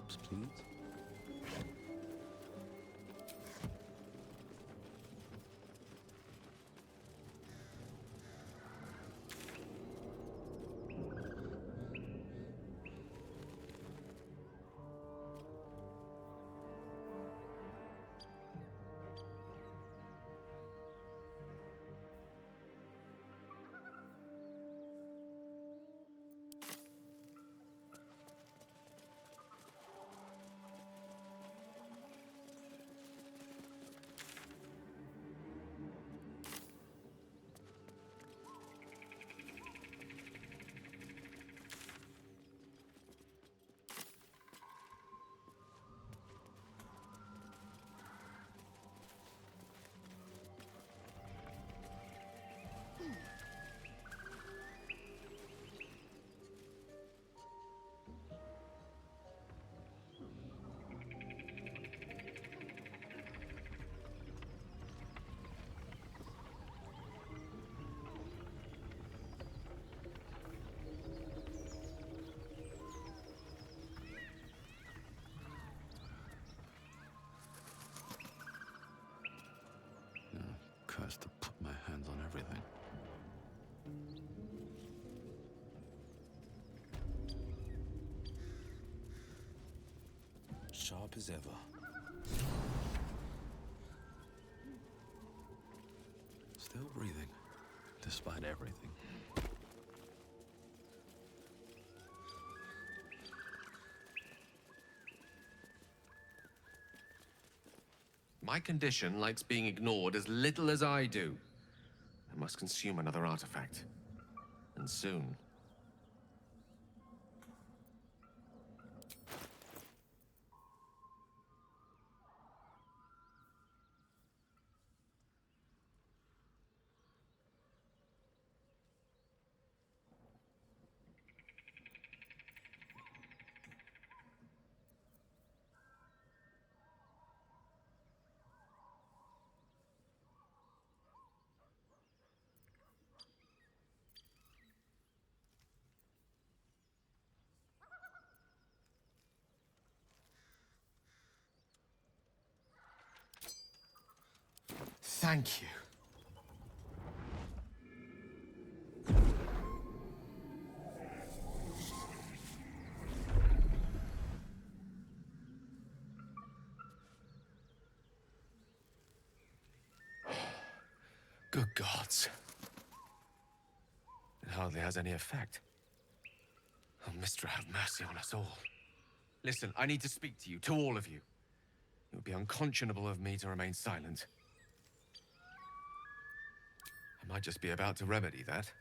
maps, please? Curse to put my hands on everything. Sharp as ever. Still breathing, despite everything. My condition likes being ignored as little as I do. I must consume another artifact. And soon. Thank you. Good gods. It hardly has any effect. Oh, Mistra, have mercy on us all. Listen, I need to speak to you, to all of you. It would be unconscionable of me to remain silent. I might just be about to remedy that.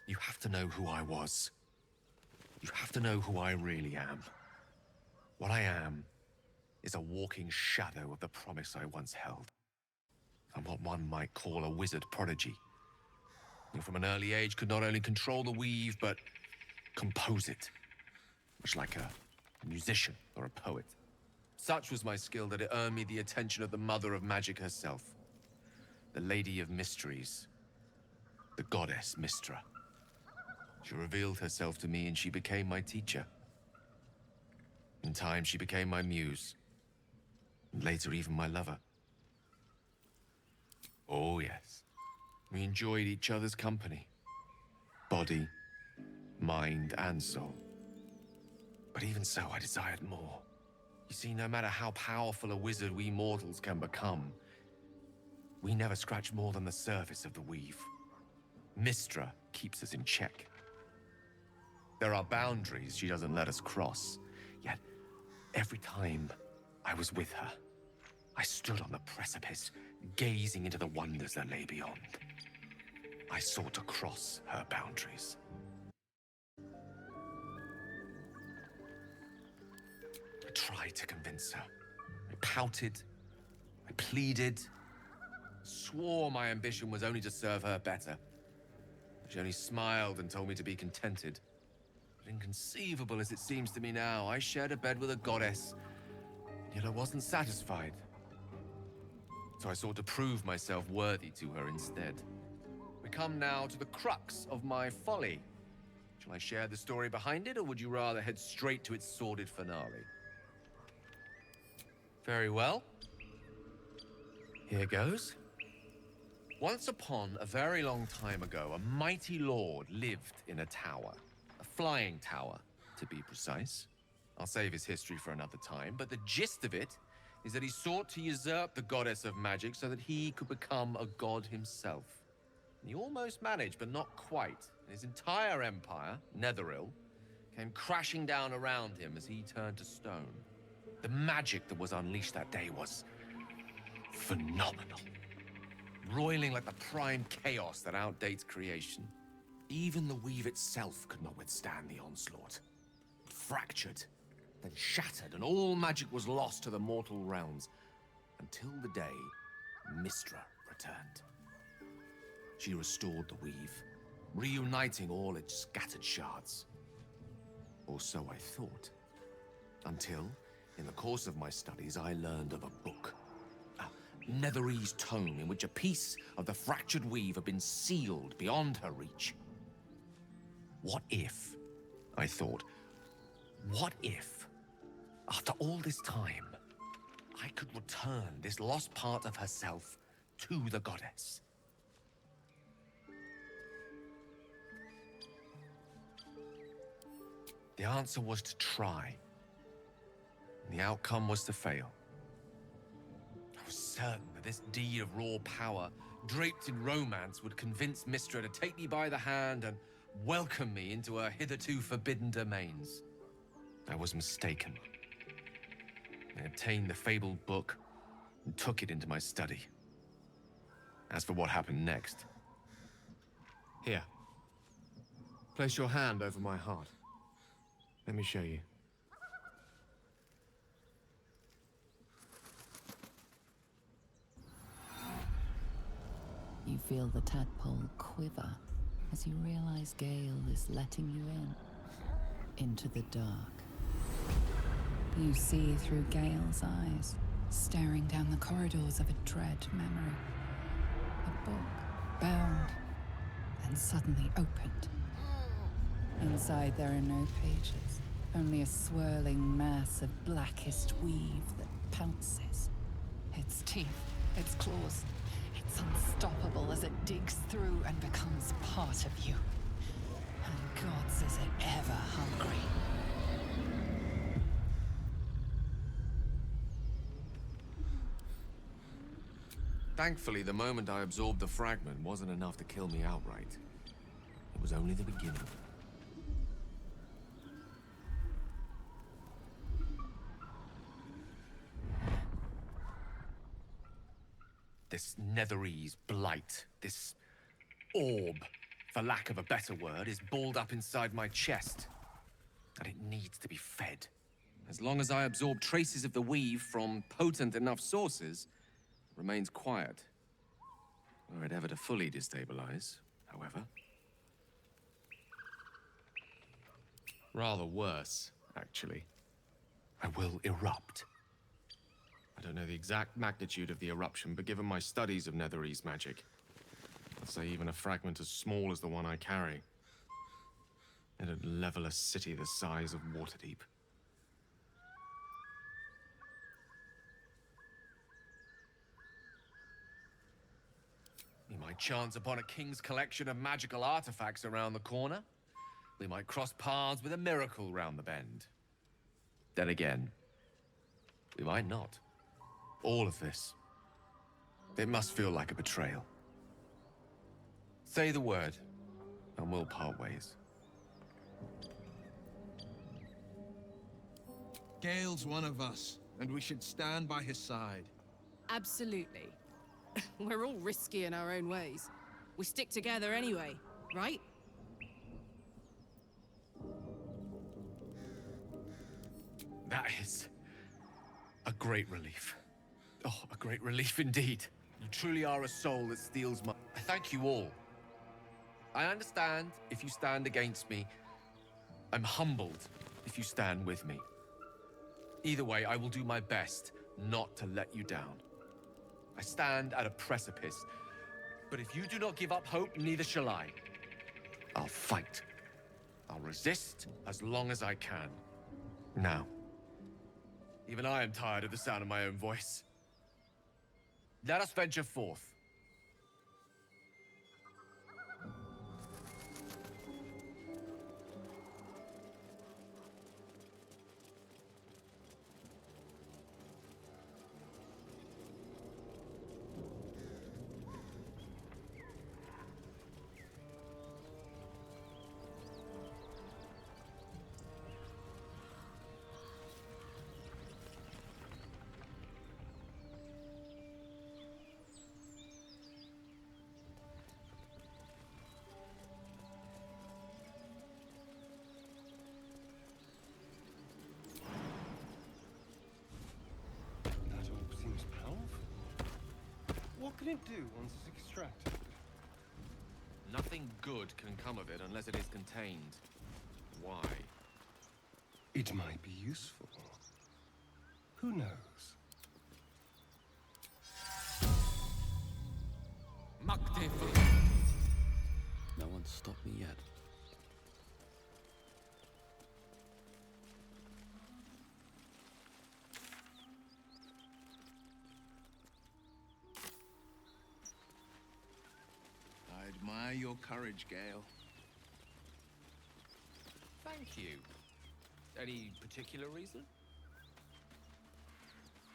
You have to know who I was. You have to know who I really am. What I am is a walking shadow of the promise I once held. I'm what one might call a wizard prodigy. You from an early age could not only control the weave, but compose it. Much like a musician or a poet. Such was my skill that it earned me the attention of the mother of magic herself. The Lady of Mysteries. The goddess Mistra. She revealed herself to me and she became my teacher. In time, she became my muse. And later, even my lover. Oh, yes. We enjoyed each other's company. Body, mind, and soul. But even so, I desired more. You see, no matter how powerful a wizard we mortals can become, we never scratch more than the surface of the weave. Mistra keeps us in check. There are boundaries she doesn't let us cross. Yet, every time I was with her, I stood on the precipice, gazing into the wonders that lay beyond. I sought to cross her boundaries. I tried to convince her. I pouted. I pleaded. Swore my ambition was only to serve her better. She only smiled and told me to be contented. But inconceivable as it seems to me now, I shared a bed with a goddess, yet I wasn't satisfied. So I sought to prove myself worthy to her instead. We come now to the crux of my folly. Shall I share the story behind it, or would you rather head straight to its sordid finale? Very well. Here goes. Once upon a very long time ago, a mighty lord lived in a tower. A flying tower, to be precise. I'll save his history for another time, but the gist of it is that he sought to usurp the goddess of magic so that he could become a god himself. And he almost managed, but not quite. And his entire empire, Netheril, came crashing down around him as he turned to stone. The magic that was unleashed that day was phenomenal. Roiling like the prime chaos that outdates creation. Even the weave itself could not withstand the onslaught. It fractured, then shattered, and all magic was lost to the mortal realms, until the day Mystra returned. She restored the weave, reuniting all its scattered shards. Or so I thought. Until, in the course of my studies, I learned of a book. Netherese tome in which a piece of the fractured weave had been sealed beyond her reach. What if, I thought, what if, after all this time, I could return this lost part of herself to the goddess? The answer was to try. And the outcome was to fail. I was certain that this deed of raw power, draped in romance, would convince Mystra to take me by the hand and welcome me into her hitherto forbidden domains. I was mistaken. I obtained the fabled book and took it into my study. As for what happened next... Here. Place your hand over my heart. Let me show you. You feel the tadpole quiver as you realize Gale is letting you into the dark. You see through Gale's eyes, staring down the corridors of a dread memory. A book, bound, and suddenly opened. Inside there are no pages, only a swirling mass of blackest weave that pounces. Its teeth, its claws, it's unstoppable as it digs through and becomes part of you. And gods, is it ever hungry. Thankfully, the moment I absorbed the fragment wasn't enough to kill me outright. It was only the beginning. This Netherese blight, this orb, for lack of a better word, is balled up inside my chest. And it needs to be fed. As long as I absorb traces of the weave from potent enough sources, it remains quiet. Were it ever to fully destabilize, however. Rather worse, actually. I will erupt. I don't know the exact magnitude of the eruption, but given my studies of Netherese magic, I'd say even a fragment as small as the one I carry, it'd level a city the size of Waterdeep. We might chance upon a king's collection of magical artifacts around the corner. We might cross paths with a miracle round the bend. Then again, we might not. All of this, it must feel like a betrayal. Say the word, and we'll part ways. Gale's one of us, and we should stand by his side. Absolutely. We're all risky in our own ways. We stick together anyway, right? That is a great relief. Oh, a great relief indeed. You truly are a soul that steals my... I thank you all. I understand if you stand against me. I'm humbled if you stand with me. Either way, I will do my best not to let you down. I stand at a precipice, but if you do not give up hope, neither shall I. I'll fight. I'll resist as long as I can. Now, Even I am tired of the sound of my own voice. Let us venture forth. That orb seems powerful. What can it do once it's extracted? Nothing good can come of it unless it is contained. Why? It might be useful. Who knows? No one's stopped me yet. I admire your courage, Gale. Thank you. Any particular reason?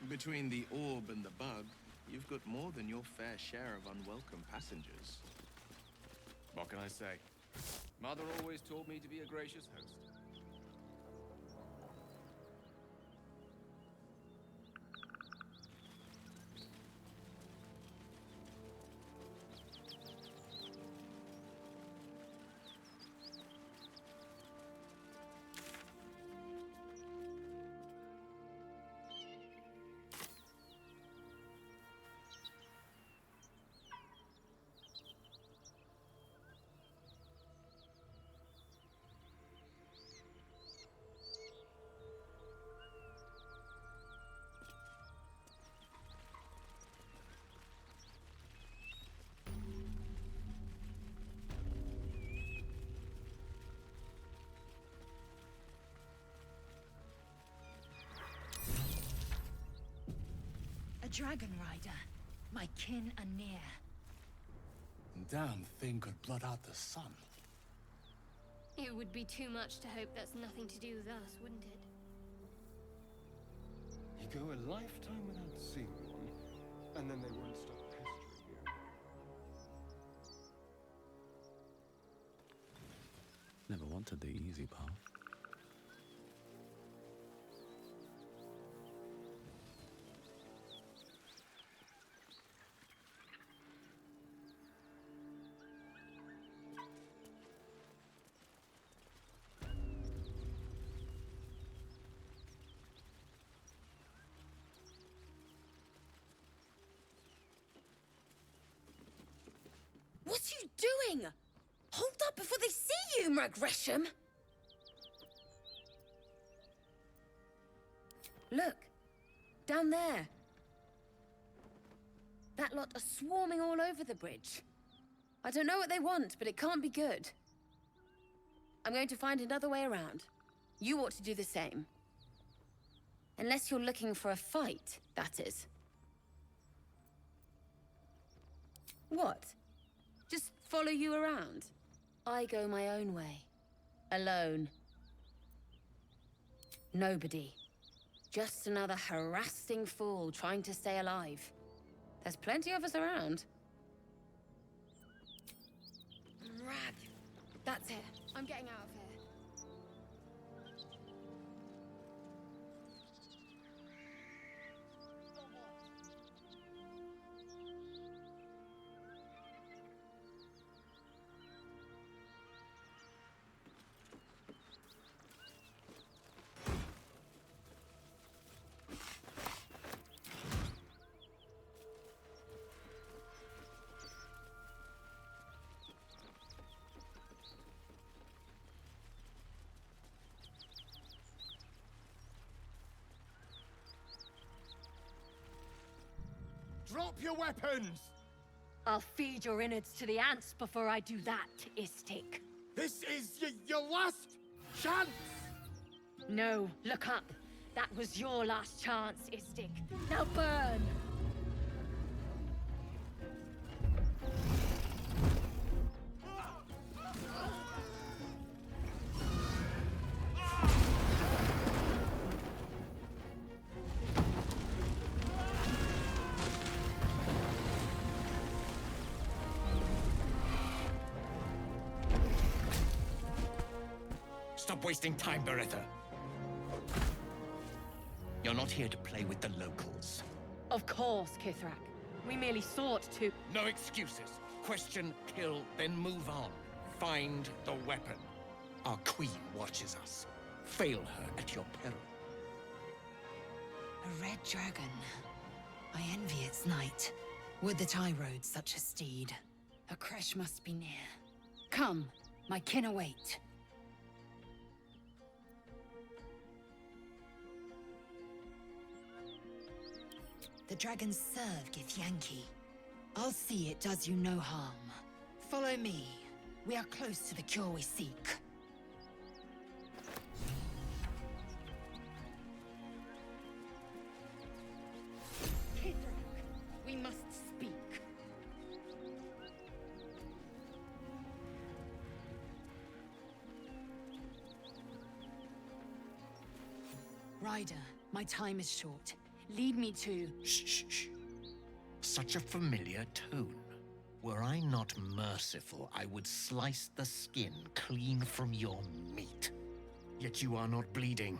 Between the orb and the bug, you've got more than your fair share of unwelcome passengers. What can I say? Mother always taught me to be a gracious host. A dragon rider. My kin are near. Damn thing could blot out the sun. It would be too much to hope that's nothing to do with us, wouldn't it? You go a lifetime without seeing one, and then they won't stop pestering you. Never wanted the easy path. What are you doing? Hold up before they see you, Gresham! Look. Down there. That lot are swarming all over the bridge. I don't know what they want, but it can't be good. I'm going to find another way around. You ought to do the same. Unless you're looking for a fight, that is. What? Just follow you around? I go my own way. Alone. Nobody. Just another harassing fool trying to stay alive. There's plenty of us around. Rag. That's it. I'm getting out of here. Drop your weapons! I'll feed your innards to the ants before I do that, Istik. This is your last chance! No, look up. That was your last chance, Istik. Now burn! Stop wasting time, Beretta. You're not here to play with the locals. Of course, Kithrak. We merely sought to... No excuses. Question, kill, then move on. Find the weapon. Our queen watches us. Fail her at your peril. A red dragon. I envy its knight. Would that I rode such a steed. A crash must be near. Come, my kin await. The dragons serve Githyanki. I'll see it does you no harm. Follow me. We are close to the cure we seek. Kithrak, we must speak. Ryder, my time is short. Lead me to... Shh, shh, shh. Such a familiar tone. Were I not merciful, I would slice the skin clean from your meat. Yet you are not bleeding.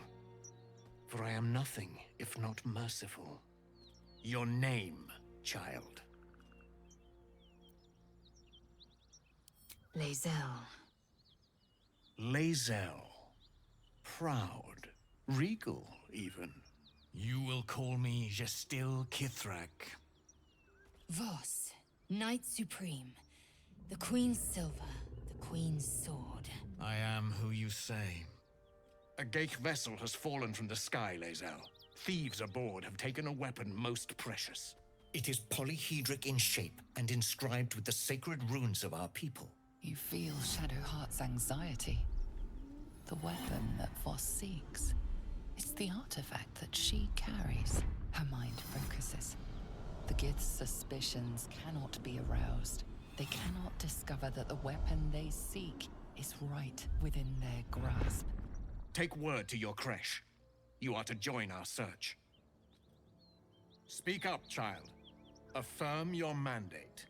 For I am nothing if not merciful. Your name, child. Lae'zel. Lae'zel. Proud. Regal, even. You will call me Gestil Kithrak. Voss, Knight Supreme. The Queen's silver, the Queen's sword. I am who you say. A Geich vessel has fallen from the sky, Lae'zel. Thieves aboard have taken a weapon most precious. It is polyhedric in shape and inscribed with the sacred runes of our people. You feel Shadowheart's anxiety. The weapon that Voss seeks. It's the artifact that she carries. Her mind focuses. The Gith's suspicions cannot be aroused. They cannot discover that the weapon they seek is right within their grasp. Take word to your creche. You are to join our search. Speak up, child. Affirm your mandate.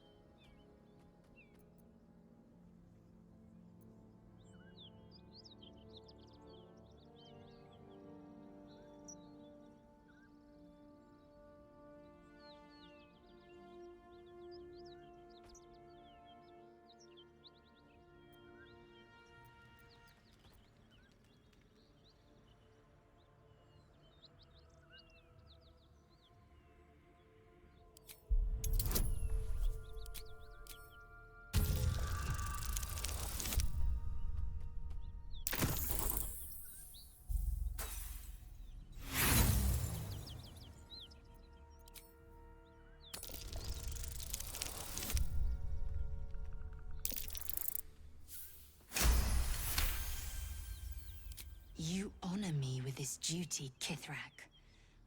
You honor me with this duty, Kithrak.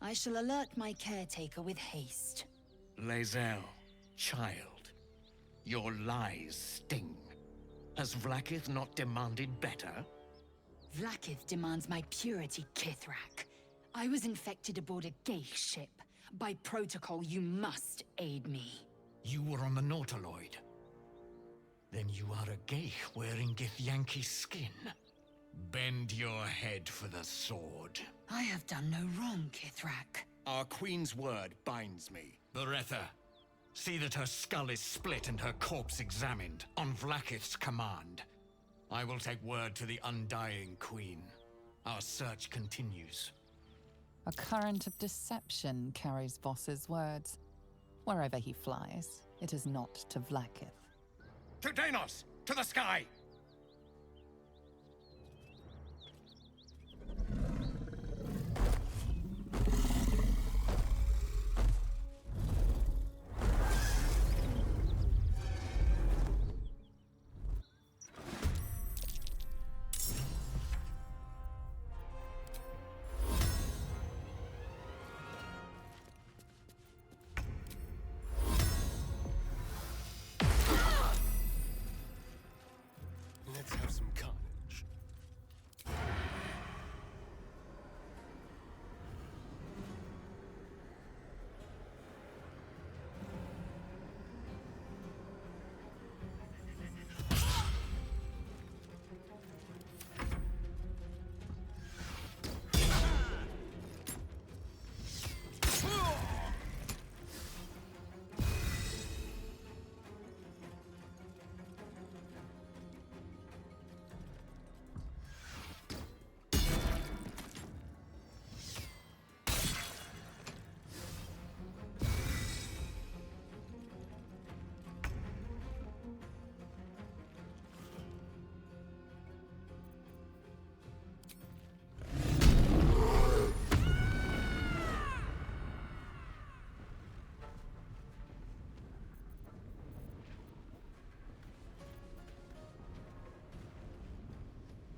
I shall alert my caretaker with haste. Lae'zel, child, your lies sting. Has Vlaakith not demanded better? Vlaakith demands my purity, Kithrak. I was infected aboard a Geich ship. By protocol, you must aid me. You were on the Nautiloid. Then you are a Geich wearing Githyanki's skin. Bend your head for the sword. I have done no wrong, Kithrak. Our queen's word binds me. Beretta, see that her skull is split and her corpse examined, on Vlaakith's command. I will take word to the undying queen. Our search continues. A current of deception carries Voss's words. Wherever he flies, it is not to Vlaakith. To Danos! To the sky!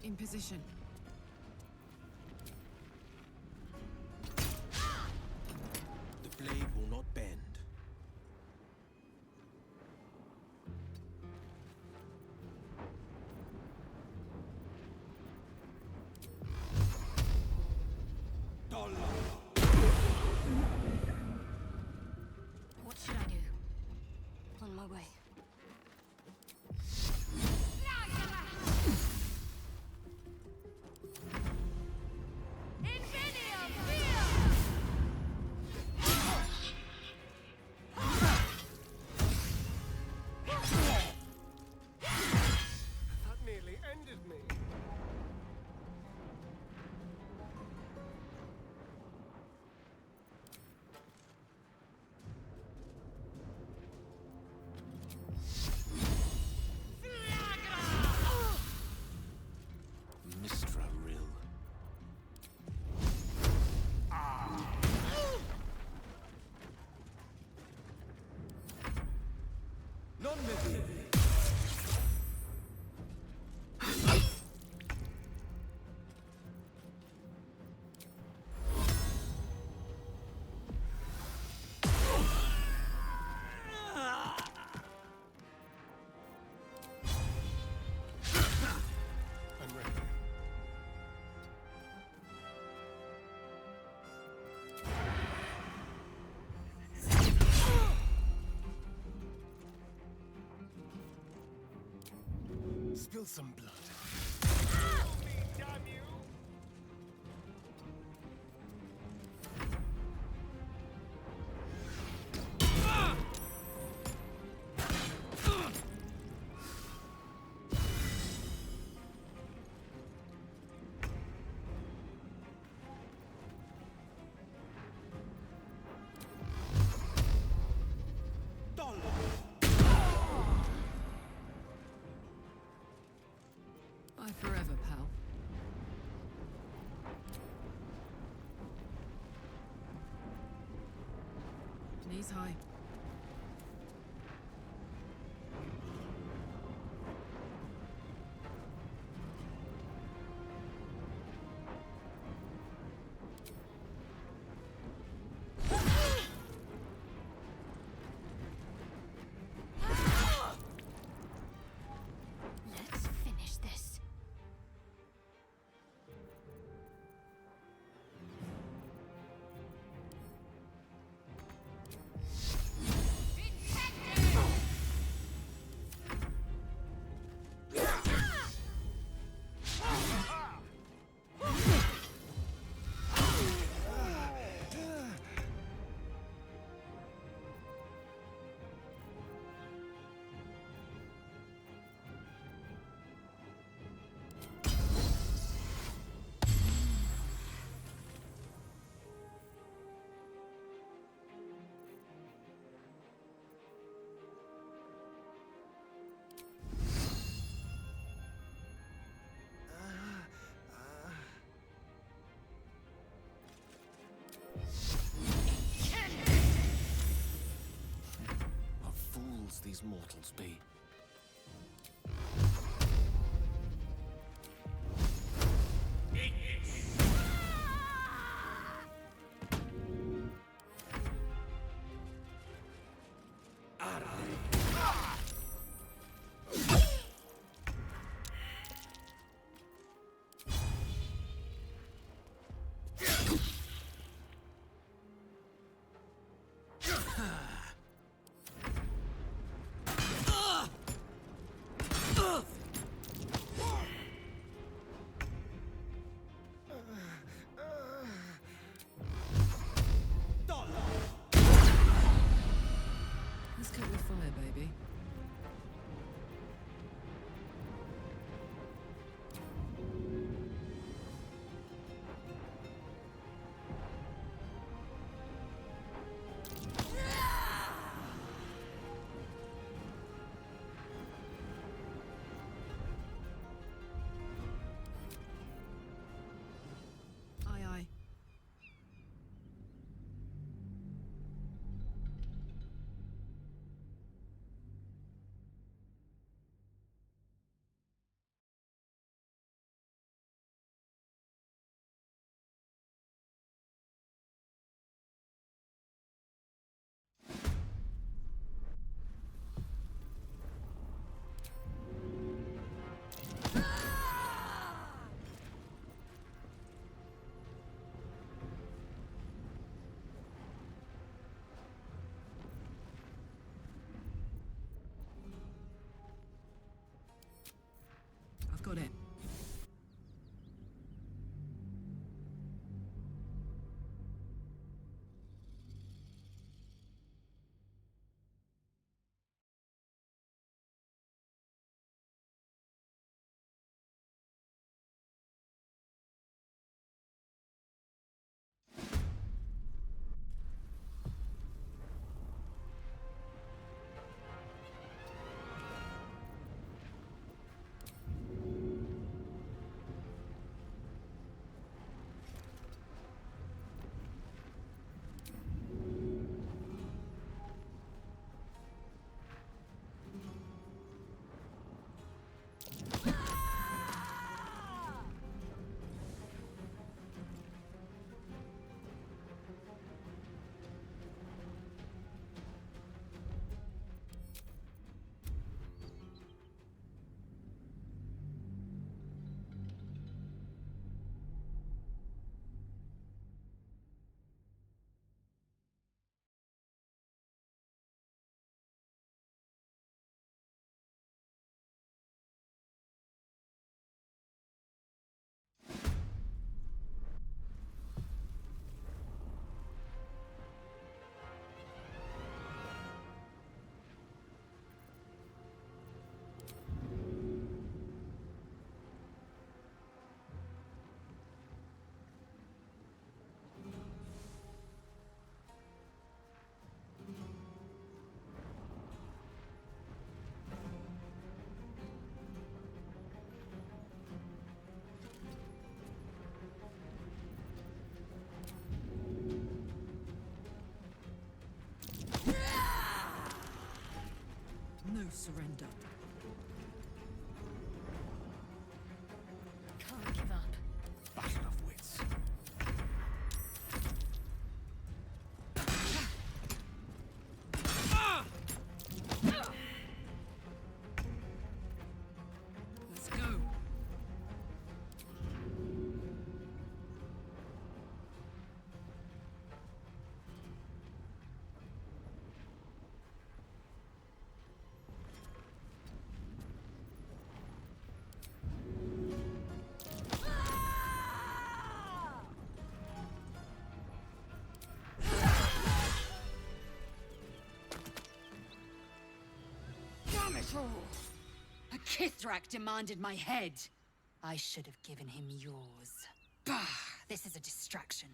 In position. The blade will not bend. What should I do? On my way. That nearly ended me. Mistra Rill. Non me I'm ready. Spill some blood. Kill me, damn you! Bye forever, pal. Knees high. Let's finish this. What fools these mortals be. Let's cook with fire, baby. Aye, aye. surrender. Can't give up. Battle of wits. Let's go. Damn it all! A Kithrak demanded my head. I should have given him yours. Bah! This is a distraction.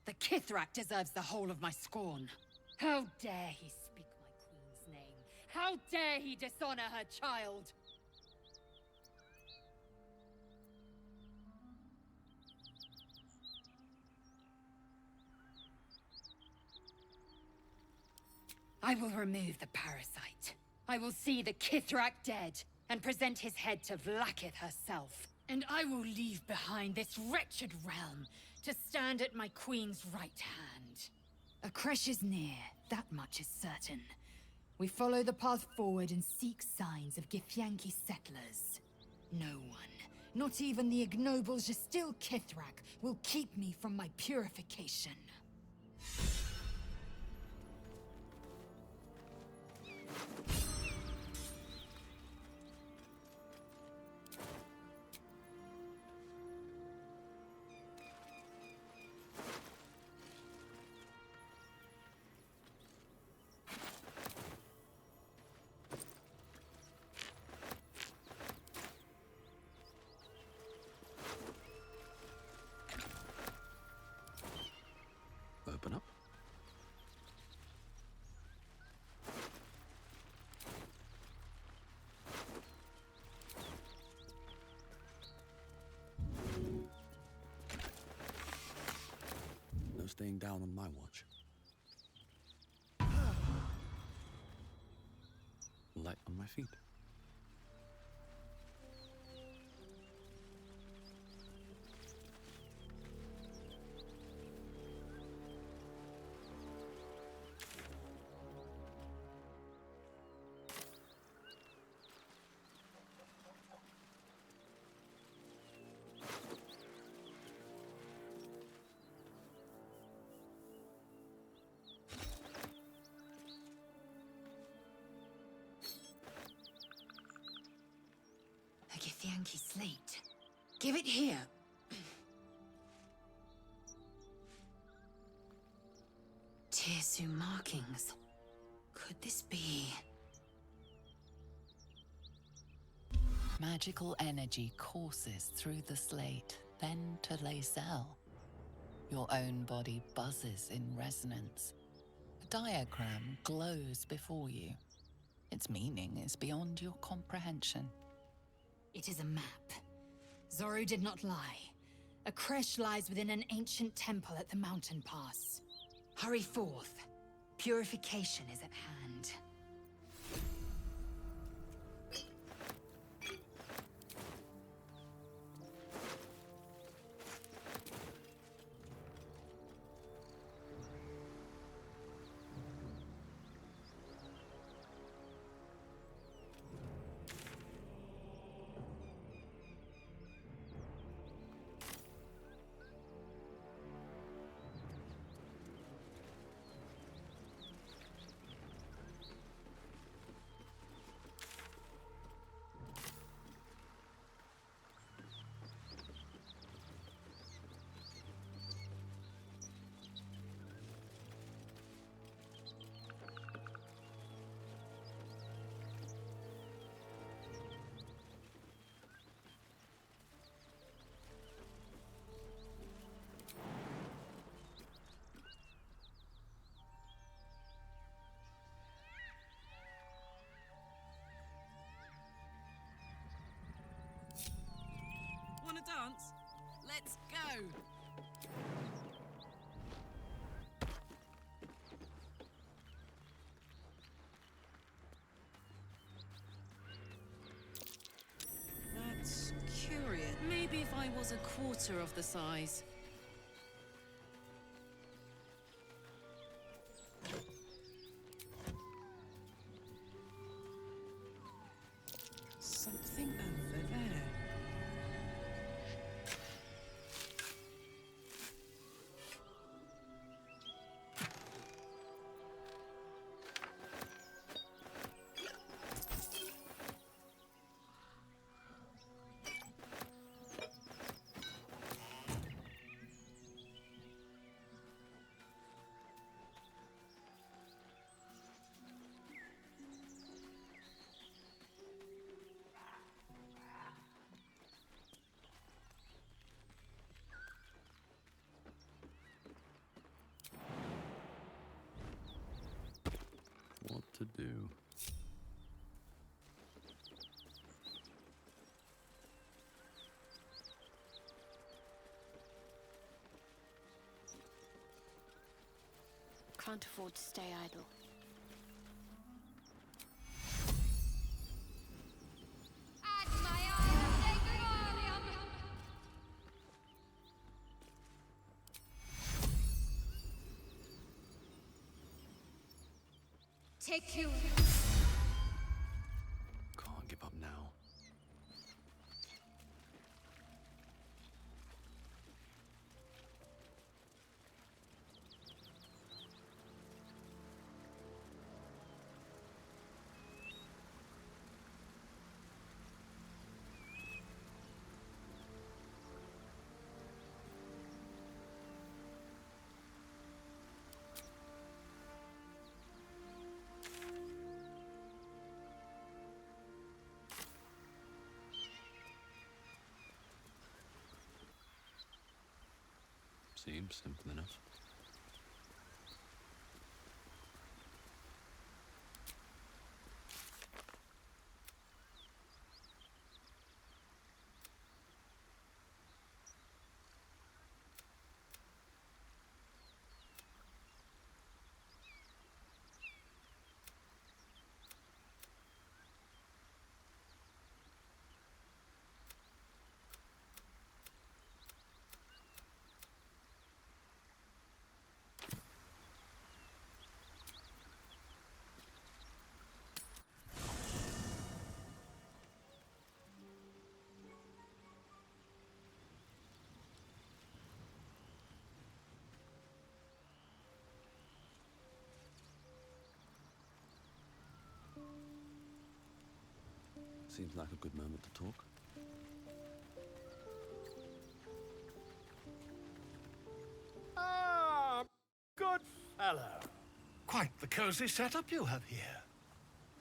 The Kithrak deserves the whole of my scorn. How dare he speak my queen's name? How dare he dishonor her child? I will remove the parasite. I will see the Kithrak dead, and present his head to Vlaakith herself. And I will leave behind this wretched realm, to stand at my queen's right hand. A creche is near, that much is certain. We follow the path forward and seek signs of Githyanki settlers. No one, not even the ignoble Gestil Kithrak, will keep me from my purification. Open up. No staying down on my watch. Light on my feet. A Githyanki slate. Give it here. Tirsu markings. Could this be? Magical energy courses through the slate, then to Lacel. Your own body buzzes in resonance. A diagram glows before you. Its meaning is beyond your comprehension. It is a map. Zoru did not lie. A creche lies within an ancient temple at the mountain pass. Hurry forth. Purification is at hand. Wanna dance? Let's go! was a quarter of the size. Something over there. What to do? Can't afford to stay idle. Take you. Can't give up now. Seems simple enough. Seems like a good moment to talk. Ah, good fellow. Quite the cozy setup you have here.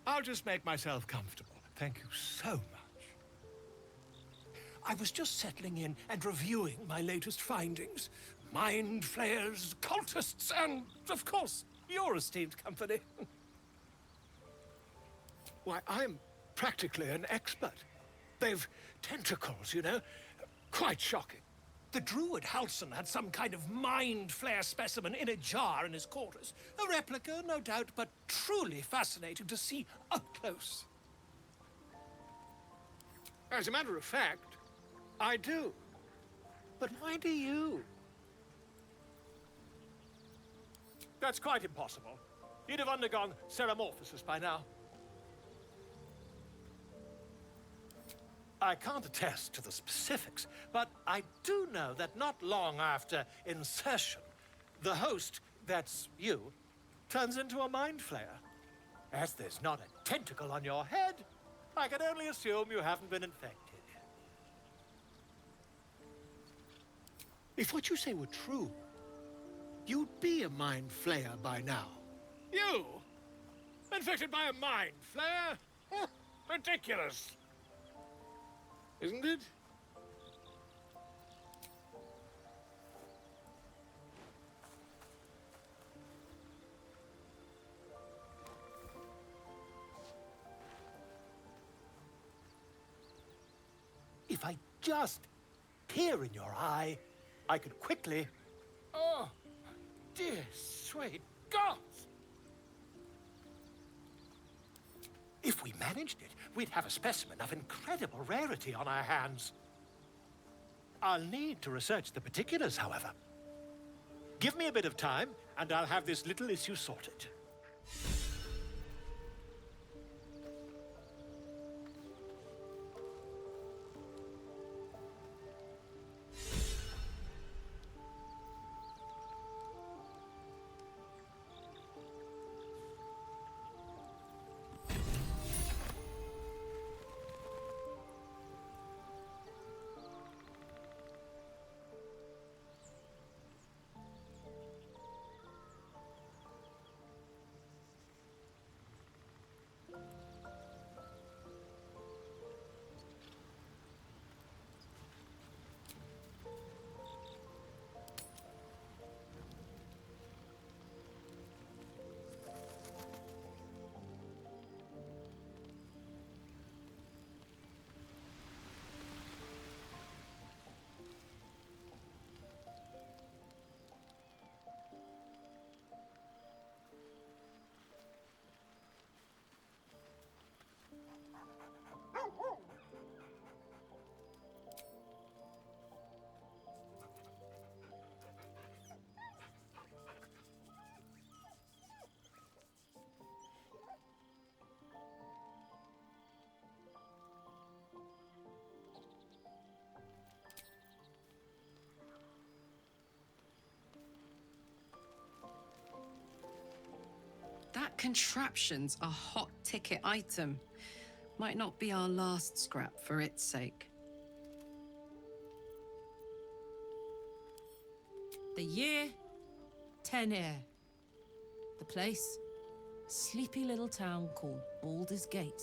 I'll just make myself comfortable. Thank you so much. I was just settling in and reviewing my latest findings. Mind flayers, cultists, and, of course, your esteemed company. Why, I'm practically an expert. They've tentacles, you know. Quite shocking. The druid Halson had some kind of mind flayer specimen in a jar in his quarters. A replica, no doubt, but truly fascinating to see up close. As a matter of fact, I do. But why do you? That's quite impossible. You'd have undergone ceramorphosis by now. I can't attest to the specifics, but I do know that not long after insertion, the host, that's you, turns into a mind flayer. As there's not a tentacle on your head, I can only assume you haven't been infected. If what you say were true, you'd be a mind flayer by now. You? Infected by a mind flayer? Huh, ridiculous. Isn't it? If I just peer in your eye, I could quickly... Oh, dear sweet gods! If we managed it, we'd have a specimen of incredible rarity on our hands. I'll need to research the particulars, however. Give me a bit of time, and I'll have this little issue sorted. That contraption's a hot ticket item. Might not be our last scrap for its sake. The year, 10 Air. The place, sleepy little town called Baldur's Gate.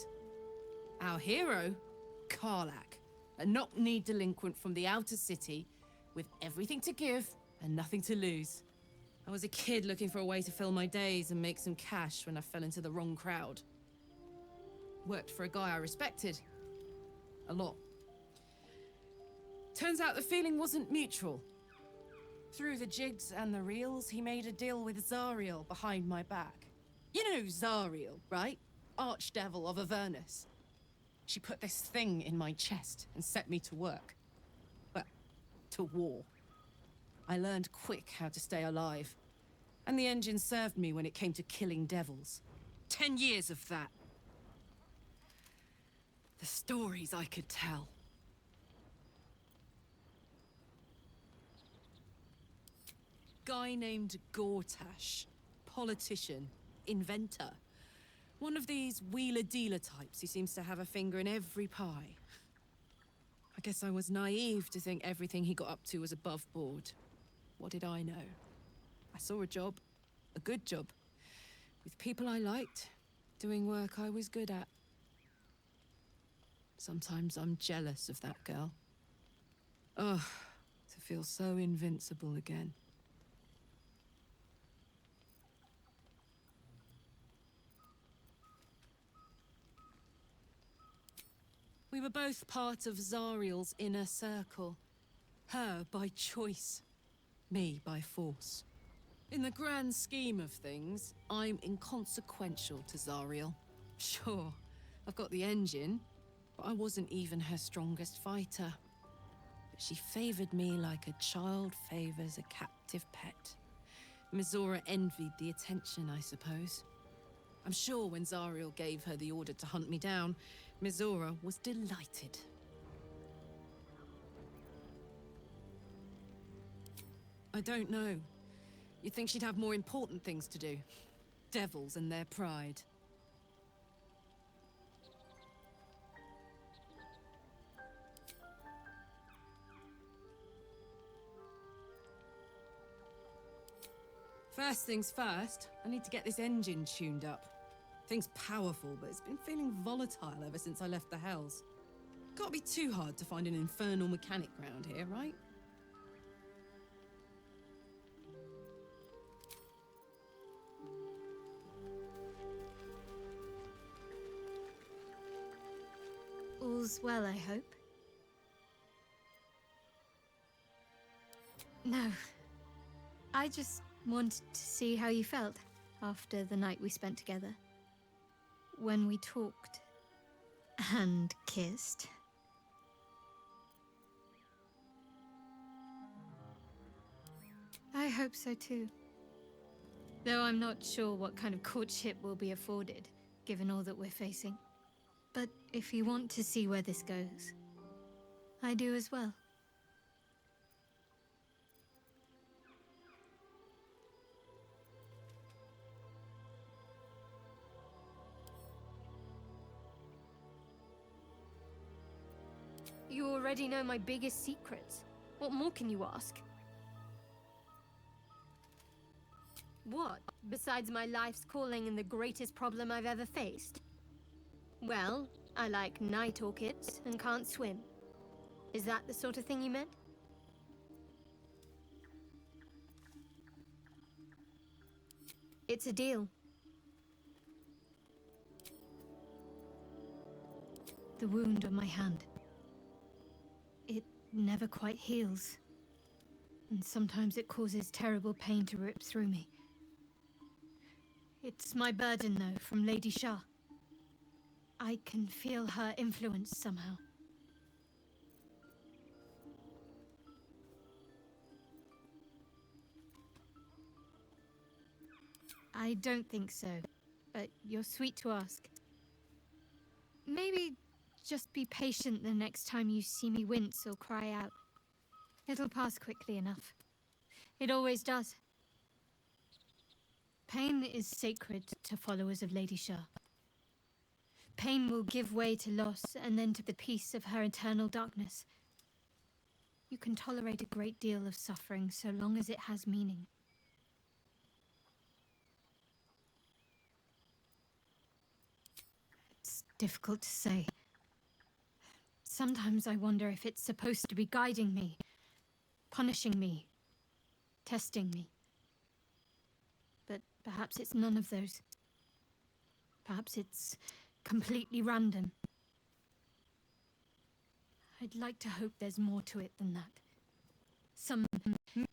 Our hero, Karlach, a knock-kneed delinquent from the outer city with everything to give and nothing to lose. I was a kid looking for a way to fill my days and make some cash when I fell into the wrong crowd. Worked for a guy I respected. A lot. Turns out the feeling wasn't mutual. Through the jigs and the reels, he made a deal with Zariel behind my back. You know Zariel, right? Archdevil of Avernus. She put this thing in my chest and set me to work. Well, to war. I learned quick how to stay alive. And the engine served me when it came to killing devils. 10 years of that. The stories I could tell. Guy named Gortash. Politician. Inventor. One of these wheeler-dealer types who seems to have a finger in every pie. I guess I was naive to think everything he got up to was above board. What did I know? I saw a job. A good job. With people I liked. Doing work I was good at. Sometimes I'm jealous of that girl. Ugh, to feel so invincible again. We were both part of Zariel's inner circle. Her by choice. Me by force. In the grand scheme of things, I'm inconsequential to Zariel. Sure, I've got the engine, but I wasn't even her strongest fighter. But she favored me like a child favors a captive pet. Mizora envied the attention, I suppose. I'm sure when Zariel gave her the order to hunt me down, Mizora was delighted. I don't know. You'd think she'd have more important things to do. Devils and their pride. First things first, I need to get this engine tuned up. Thing's powerful, but it's been feeling volatile ever since I left the Hells. Can't be too hard to find an infernal mechanic round here, right? All's well, I hope. No. I just wanted to see how you felt after the night we spent together. When we talked and kissed. I hope so too. Though I'm not sure what kind of courtship will be afforded, given all that we're facing. But if you want to see where this goes, I do as well. You already know my biggest secrets. What more can you ask? What, besides my life's calling and the greatest problem I've ever faced? Well, I like night orchids and can't swim. Is that the sort of thing you meant? It's a deal. The wound on my hand. It never quite heals. And sometimes it causes terrible pain to rip through me. It's my burden, though, from Lady Shah. I can feel her influence somehow. I don't think so, but you're sweet to ask. Maybe just be patient the next time you see me wince or cry out. It'll pass quickly enough. It always does. Pain is sacred to followers of Lady Shah. Pain will give way to loss and then to the peace of her eternal darkness. You can tolerate a great deal of suffering so long as it has meaning. It's difficult to say. Sometimes I wonder if it's supposed to be guiding me, punishing me, testing me. But perhaps it's none of those. Perhaps it's completely random. I'd like to hope there's more to it than that. Some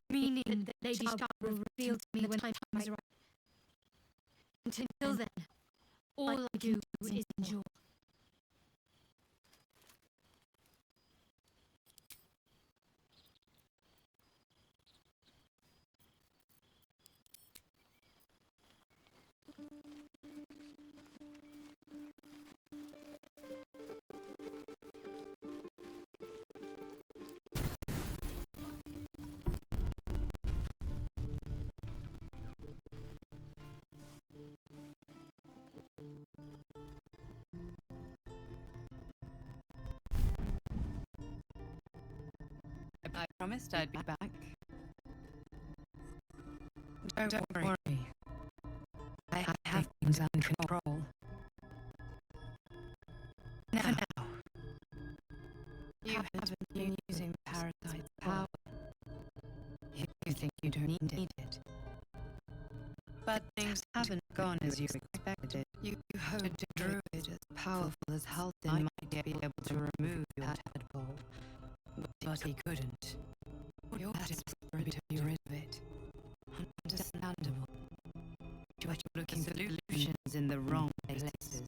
meaning that Lady Shah will reveal to me when time is right. Until then, all I do is endure. I promised I'd be back. Don't worry. I have things under control. Now, you haven't been using the parasite's power. You think you don't need it. But things haven't gone as you expected. You hoped a druid as powerful as Halsin might be able to remove your tadpole. But he couldn't. You're desperate to be rid of it. Understandable. But you're looking for solutions in the wrong places.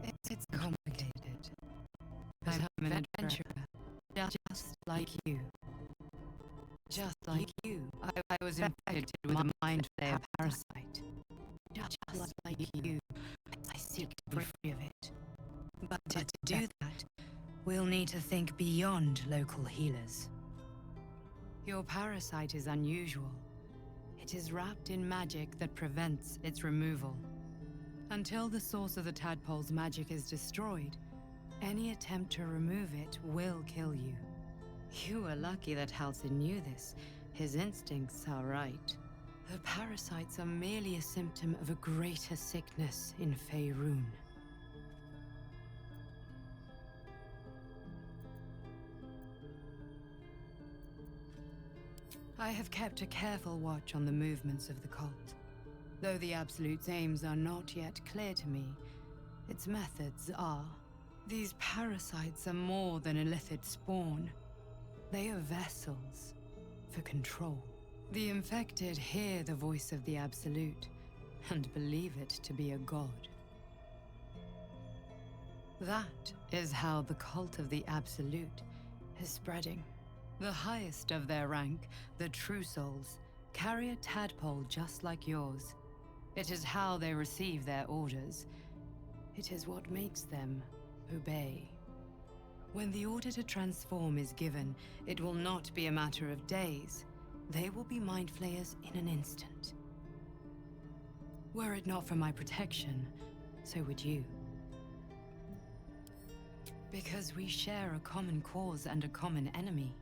It's complicated. I'm an adventurer, just like you. Just like you. I was infected with a mind flayer parasite. Just like you. I seek to be free of it. But to do that, we'll need to think beyond local healers. Your parasite is unusual. It is wrapped in magic that prevents its removal. Until the source of the tadpole's magic is destroyed, any attempt to remove it will kill you. You were lucky that Halsin knew this. His instincts are right. The parasites are merely a symptom of a greater sickness in Faerun. I have kept a careful watch on the movements of the cult. Though the Absolute's aims are not yet clear to me, its methods are. These parasites are more than illithid spawn. They are vessels for control. The infected hear the voice of the Absolute and believe it to be a god. That is how the cult of the Absolute is spreading. The highest of their rank, the True Souls, carry a tadpole just like yours. It is how they receive their orders. It is what makes them obey. When the order to transform is given, it will not be a matter of days. They will be mind flayers in an instant. Were it not for my protection, so would you. Because we share a common cause and a common enemy.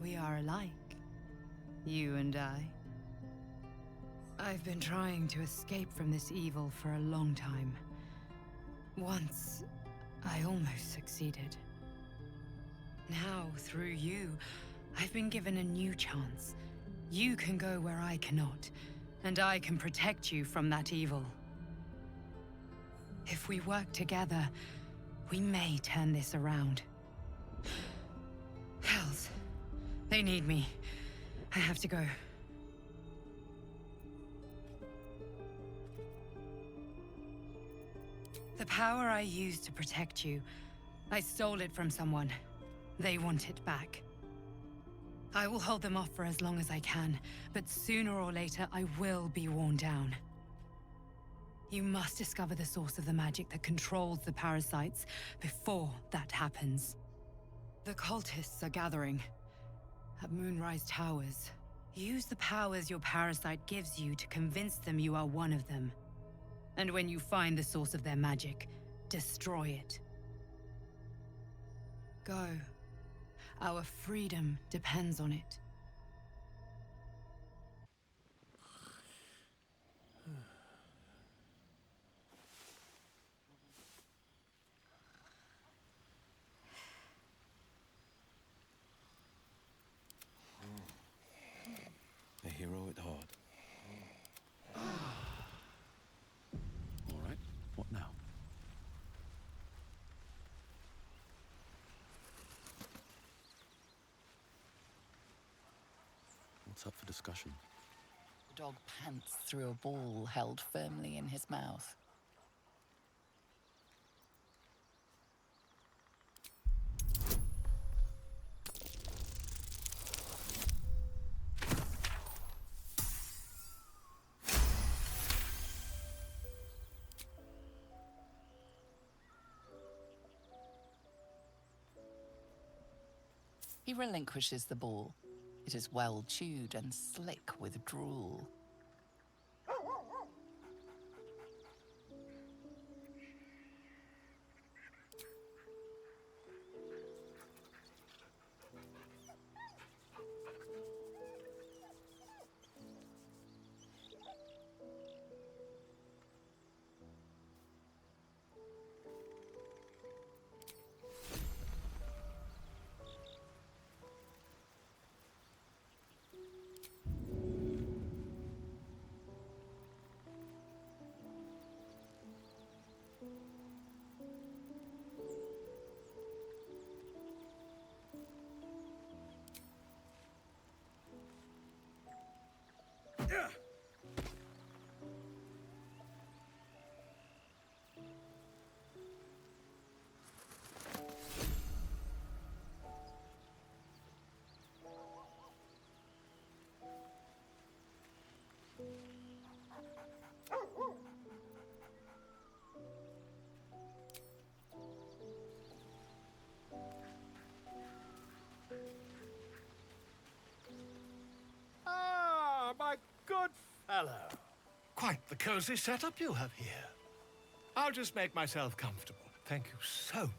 We are alike, you and I. I've been trying to escape from this evil for a long time. Once, I almost succeeded. Now, through you, I've been given a new chance. You can go where I cannot, and I can protect you from that evil. If we work together, we may turn this around. Hells, they need me. I have to go. The power I used to protect you, I stole it from someone. They want it back. I will hold them off for as long as I can, but sooner or later I will be worn down. You must discover the source of the magic that controls the parasites before that happens. The cultists are gathering at Moonrise Towers. Use the powers your parasite gives you to convince them you are one of them. And when you find the source of their magic, destroy it. Go. Our freedom depends on it. A hero at heart. All right, what now? What's up for discussion? The dog pants through a ball held firmly in his mouth. He relinquishes the ball. It is well chewed and slick with drool. Ah, my good fellow. Quite the cozy setup you have here. I'll just make myself comfortable. Thank you so much.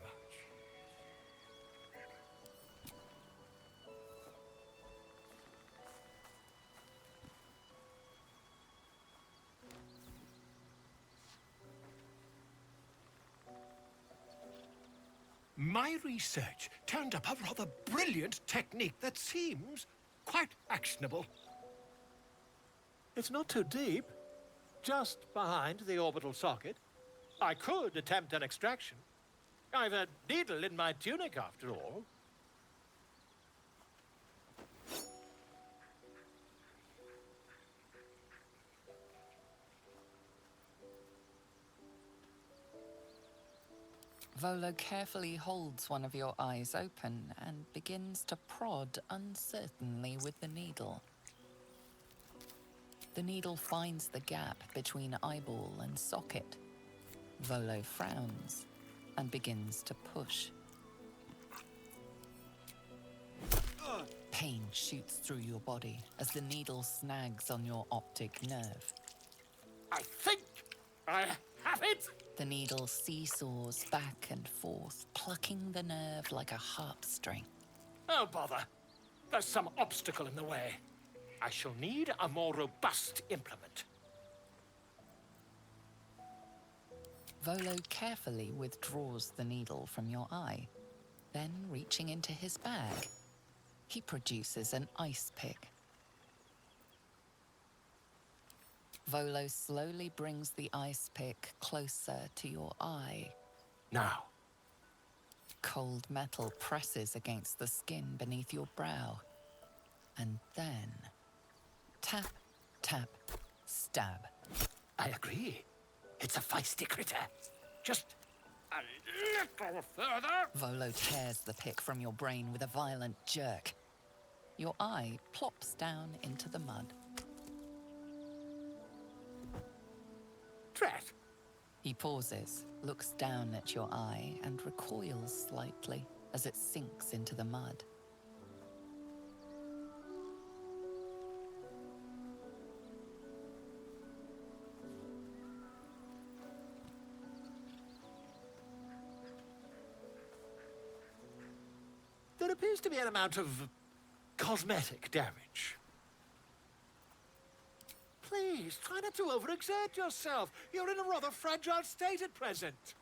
My research turned up a rather brilliant technique that seems quite actionable. It's not too deep, just behind the orbital socket. I could attempt an extraction. I've a needle in my tunic, after all. Volo carefully holds one of your eyes open and begins to prod uncertainly with the needle. The needle finds the gap between eyeball and socket. Volo frowns and begins to push. Pain shoots through your body as the needle snags on your optic nerve. I think I have it! The needle seesaws back and forth, plucking the nerve like a harp string. Oh, bother. There's some obstacle in the way. I shall need a more robust implement. Volo carefully withdraws the needle from your eye. Then, reaching into his bag, he produces an ice pick. Volo slowly brings the ice pick closer to your eye. Now. Cold metal presses against the skin beneath your brow. And then, tap, tap, stab. I agree. It's a feisty critter. Just a little further. Volo tears the pick from your brain with a violent jerk. Your eye plops down into the mud. Drat. He pauses, looks down at your eye, and recoils slightly as it sinks into the mud. There appears to be an amount of cosmetic damage. Please, try not to overexert yourself. You're in a rather fragile state at present.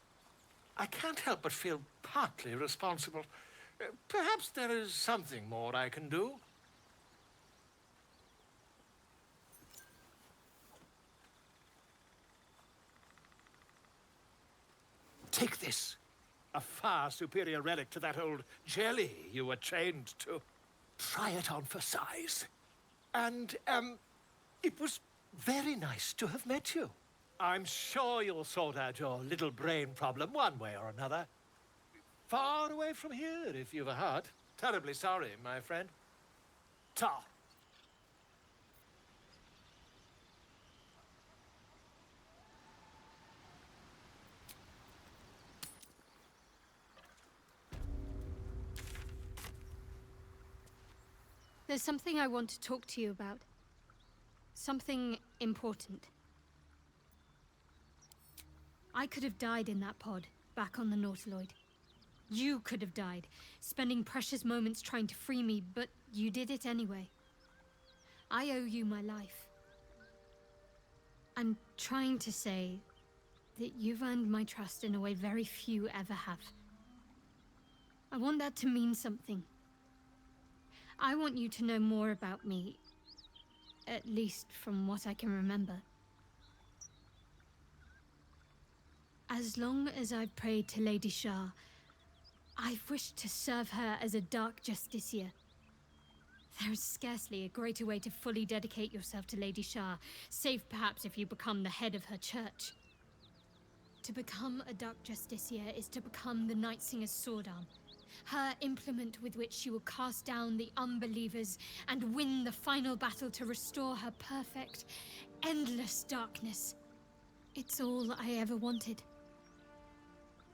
I can't help but feel partly responsible. Perhaps there is something more I can do. Take this. A far superior relic to that old jelly you were chained to. Try it on for size. And, it was very nice to have met you. I'm sure you'll sort out your little brain problem one way or another. Far away from here, if you've a heart. Terribly sorry, my friend. Ta. There's something I want to talk to you about. Something important. I could have died in that pod, back on the Nautiloid. You could have died, spending precious moments trying to free me, but you did it anyway. I owe you my life. I'm trying to say that you've earned my trust in a way very few ever have. I want that to mean something. I want you to know more about me, at least from what I can remember. As long as I've prayed to Lady Shah, I've wished to serve her as a Dark Justiciar. There is scarcely a greater way to fully dedicate yourself to Lady Shah, save perhaps if you become the head of her church. To become a Dark Justiciar is to become the Night Singer's sword arm, her implement with which she will cast down the unbelievers and win the final battle to restore her perfect, endless darkness. It's all I ever wanted.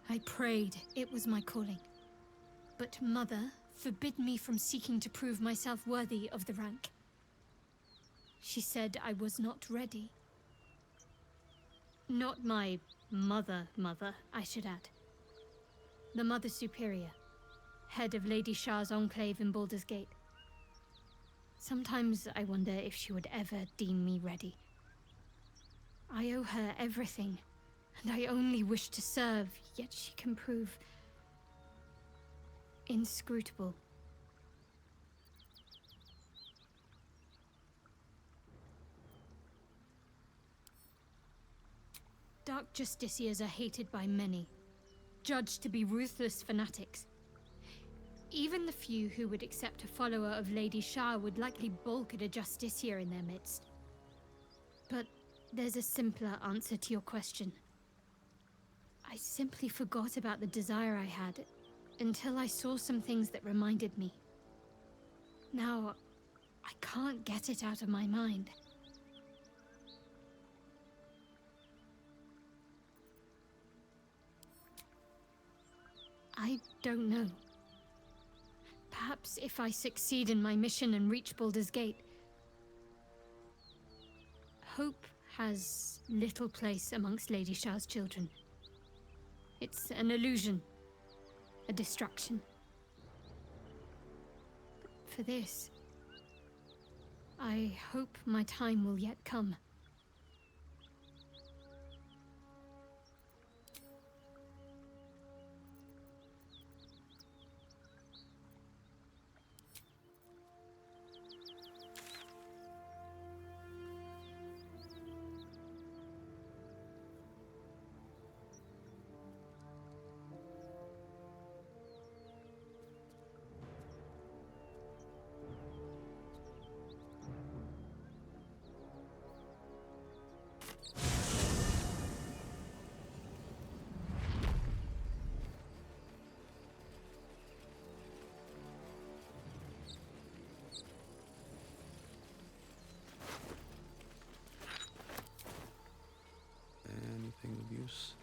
I prayed it was my calling. But Mother forbid me from seeking to prove myself worthy of the rank. She said I was not ready. Not my mother, I should add. The Mother Superior, head of Lady Shah's enclave in Baldur's Gate. Sometimes I wonder if she would ever deem me ready. I owe her everything, and I only wish to serve, yet she can prove inscrutable. Dark Justiciars are hated by many, judged to be ruthless fanatics. Even the few who would accept a follower of Lady Shah would likely balk at a Justiciar in their midst. But there's a simpler answer to your question. I I simply forgot about the desire I had until I saw some things that reminded me. Now, I can't get it out of my mind. I don't know. Perhaps if I succeed in my mission and reach Baldur's Gate, hope has little place amongst Lady Shah's children. It's an illusion, a distraction. But for this, I hope my time will yet come. Anything of use?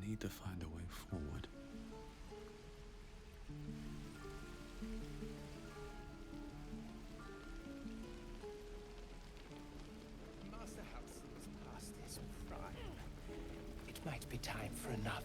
Need to find a way forward. Master House is past his prime. It might be time for another.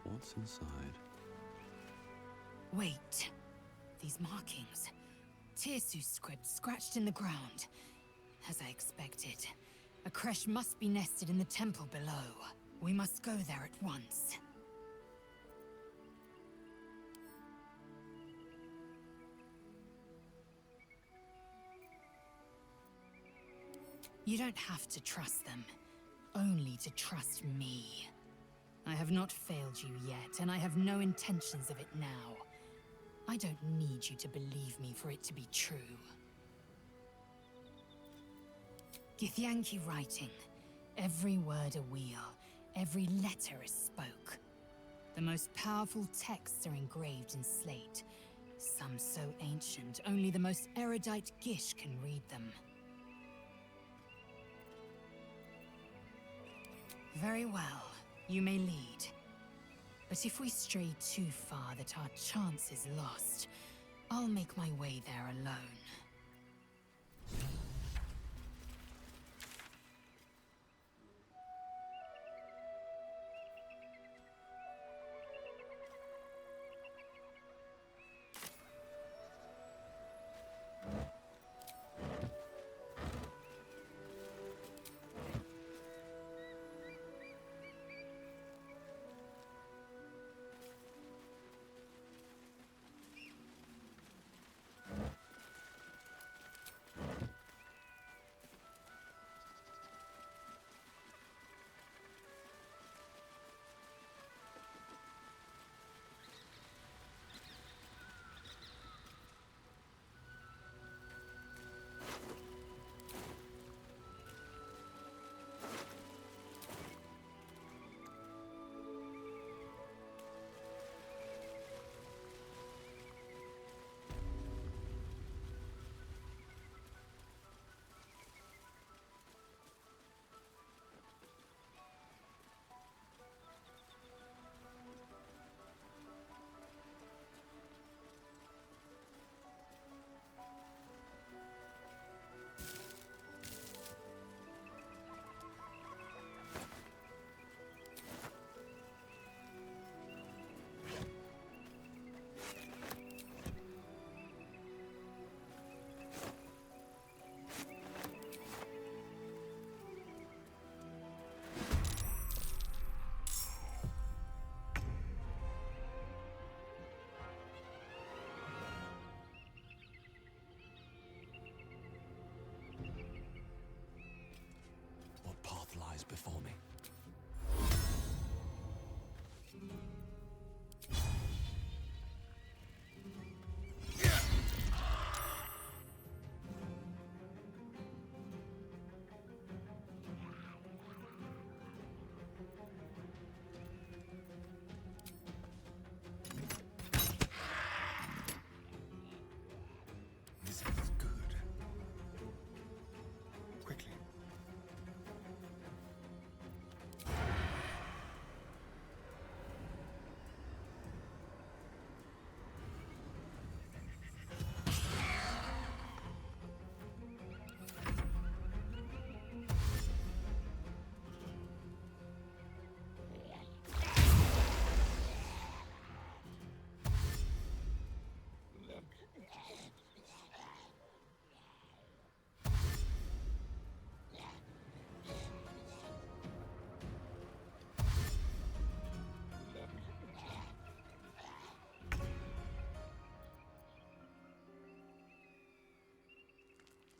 What's inside? Wait. These markings. Tirsu's script scratched in the ground. As I expected. A creche must be nested in the temple below. We must go there at once. You don't have to trust them, only to trust me. I have not failed you yet, and I have no intentions of it now. I don't need you to believe me for it to be true. Githyanki writing. Every word a wheel, every letter is spoke. The most powerful texts are engraved in slate. Some so ancient, only the most erudite Gish can read them. Very well, you may lead. But if we stray too far that our chance is lost, I'll make my way there alone. What path lies before me? This is good. Quickly.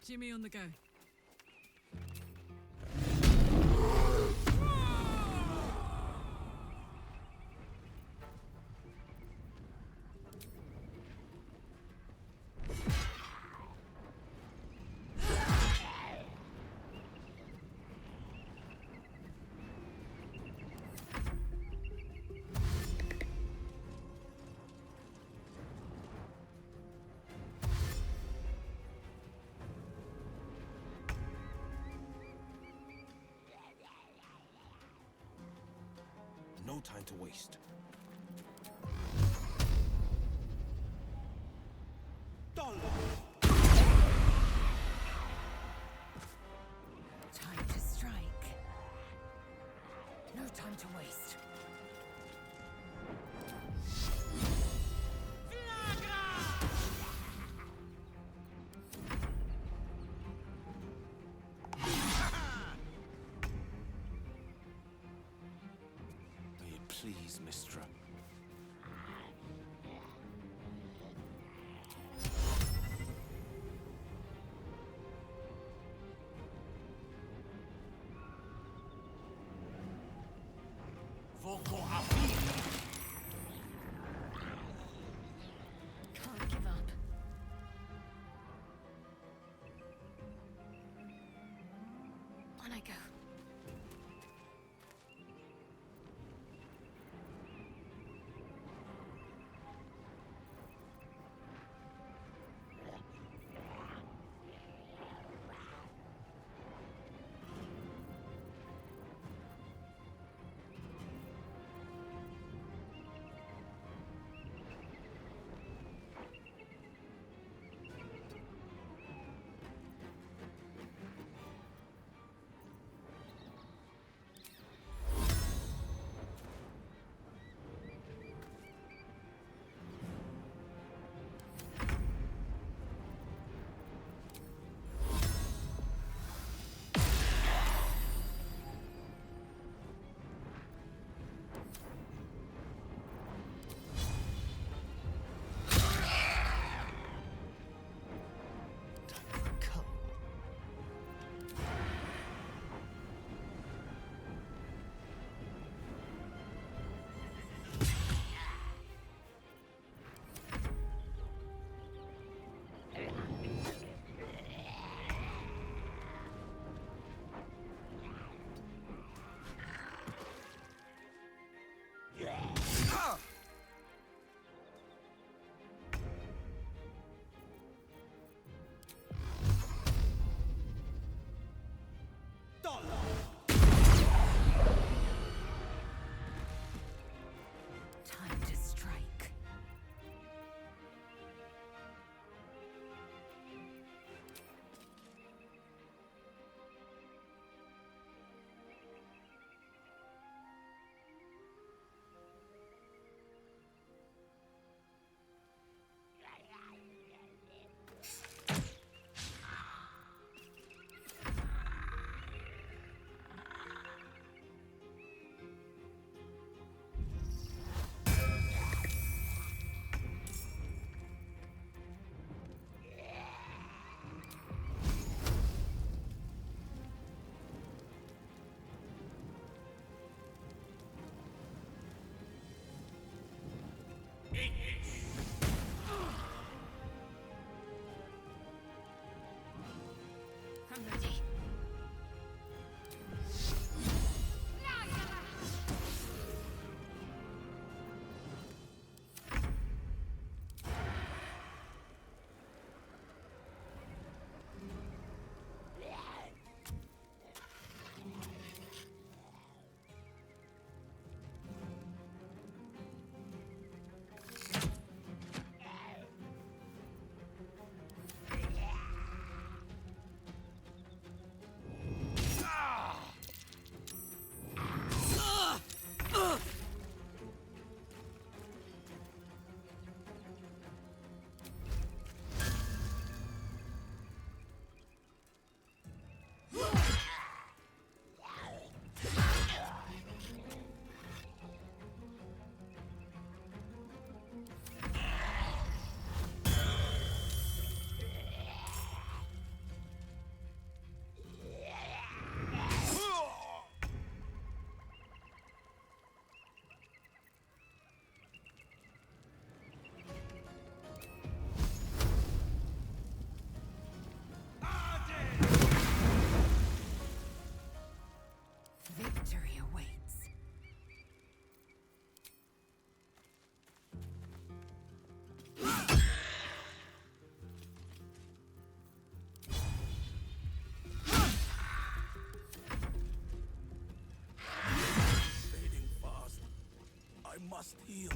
Jimmy on the go. No time to waste. Time to strike. No time to waste. May it please, Mistra. for a fee. Can't give up. On I go. Time to strike. I'm ready. Victory awaits. Fading fast. I must heal.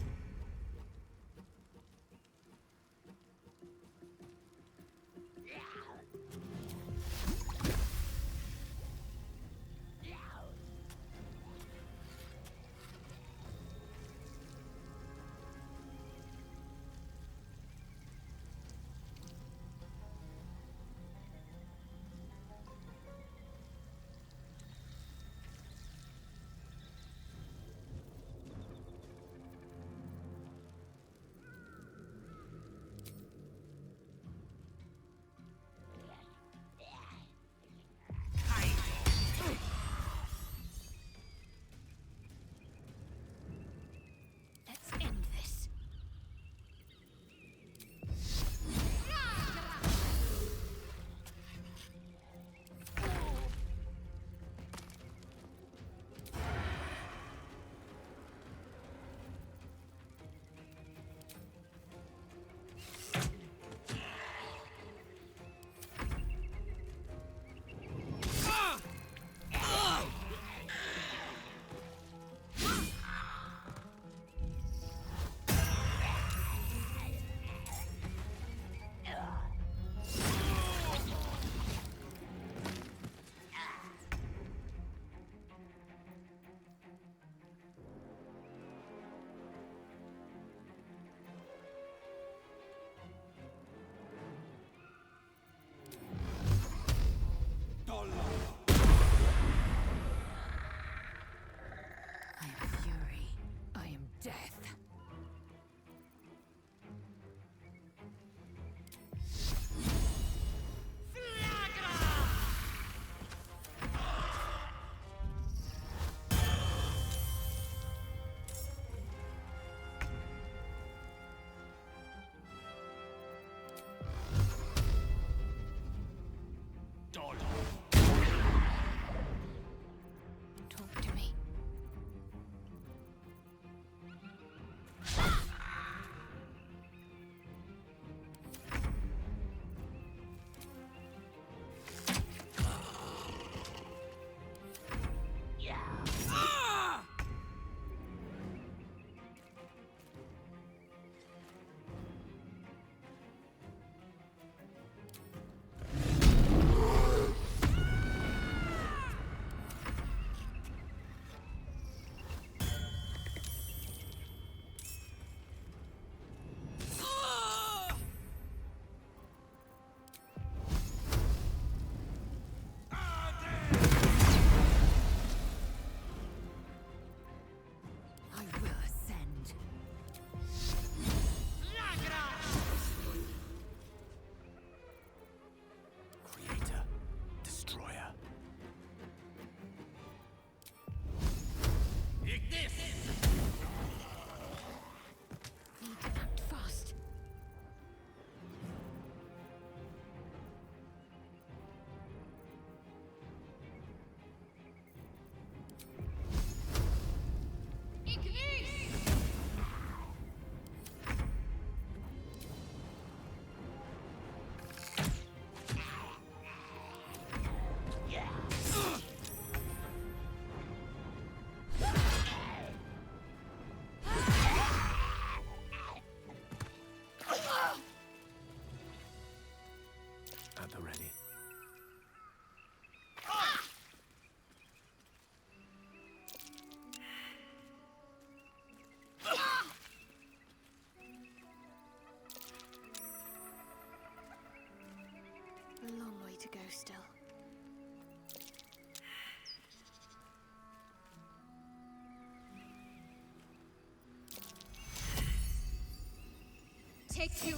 takes you.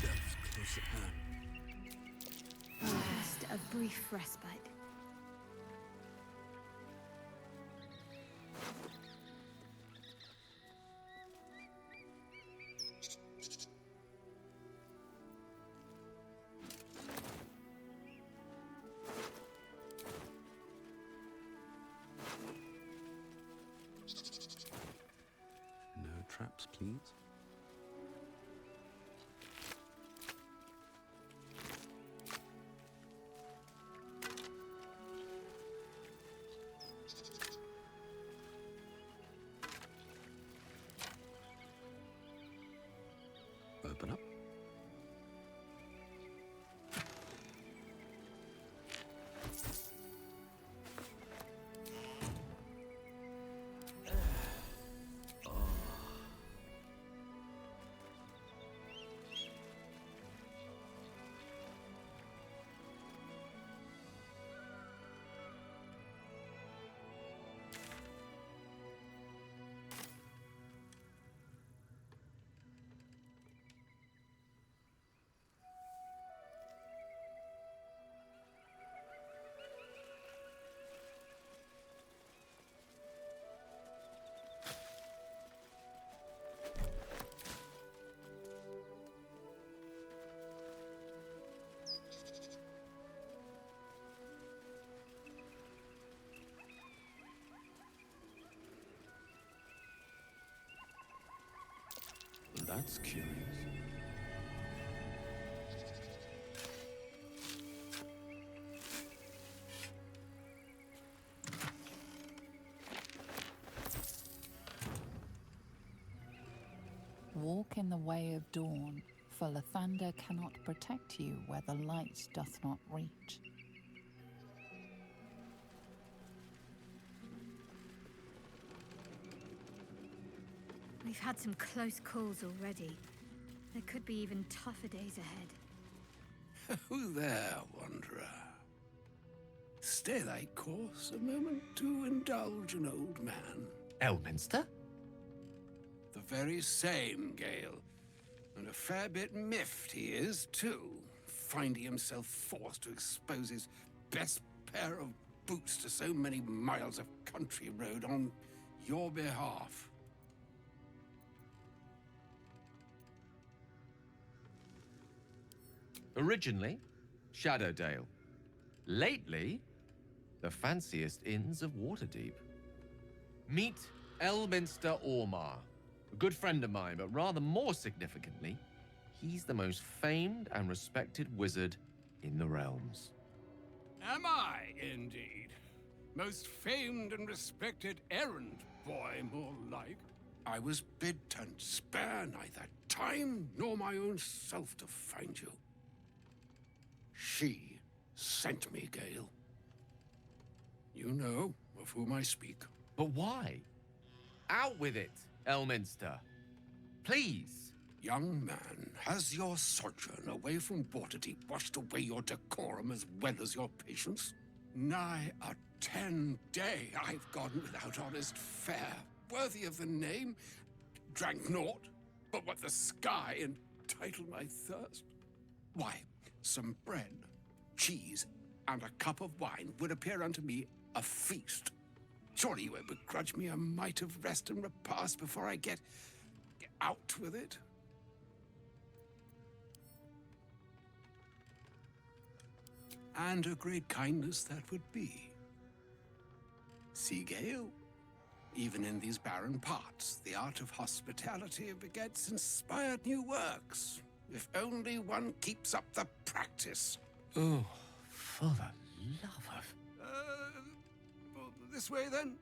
Death's close at hand. Just a brief respite. No traps, please. Open up. That's curious. Walk in the way of dawn, for Lathander cannot protect you where the light doth not reach. We've had some close calls already. There could be even tougher days ahead. Who there, wanderer? Stay thy course a moment to indulge an old man. Elminster? The very same, Gale. And a fair bit miffed he is, too, finding himself forced to expose his best pair of boots to so many miles of country road on your behalf. Originally, Shadowdale. Lately, the fanciest inns of Waterdeep. Meet Elminster Ormar, a good friend of mine, but rather more significantly, he's the most famed and respected wizard in the realms. Am I, indeed? Most famed and respected errand boy, more like. I was bid to spare neither time nor my own self to find you. She sent me, Gale. You know of whom I speak. But why? Out with it, Elminster. Please. Young man, has your sojourn away from Waterdeep washed away your decorum as well as your patience? Nigh a 10-day I've gone without honest fare, worthy of the name. Drank naught, but what the sky entitled my thirst. Why, some bread, cheese, and a cup of wine would appear unto me a feast. Surely you won't begrudge me a mite of rest and repast before I get out with it? And a great kindness that would be. See, Gale, even in these barren parts, the art of hospitality begets inspired new works, if only one keeps up the practice. Oh, for the love of... This way, then?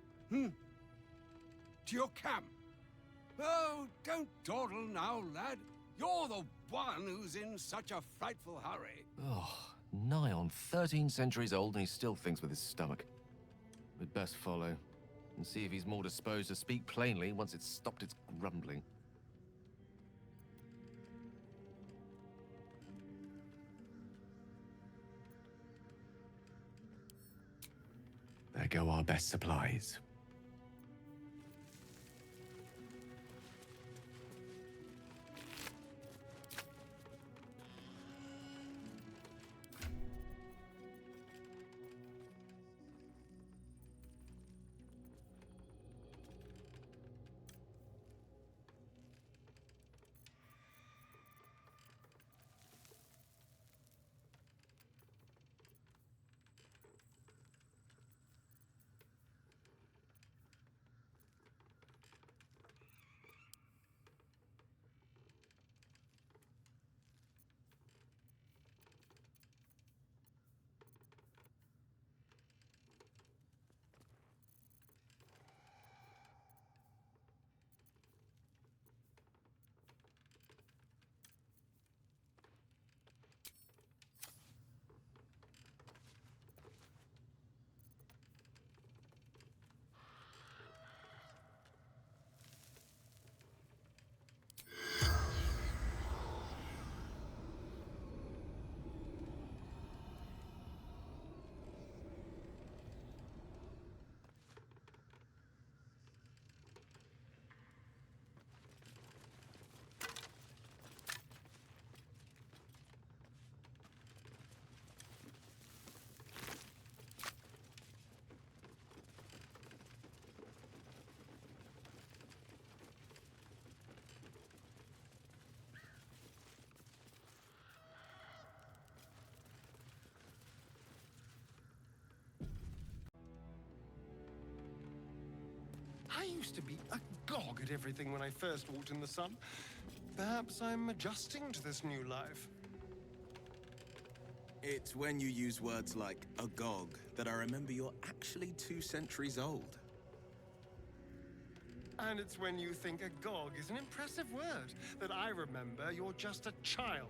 To your camp? Oh, don't dawdle now, lad. You're the one who's in such a frightful hurry. Oh, nigh on 13 centuries old and he still thinks with his stomach. We'd best follow and see if he's more disposed to speak plainly once it's stopped its grumbling. There go our best supplies. used to be agog at everything when I first walked in the sun. Perhaps I'm adjusting to this new life. It's when you use words like agog that I remember you're actually 2 centuries old. And it's when you think agog is an impressive word that I remember you're just a child.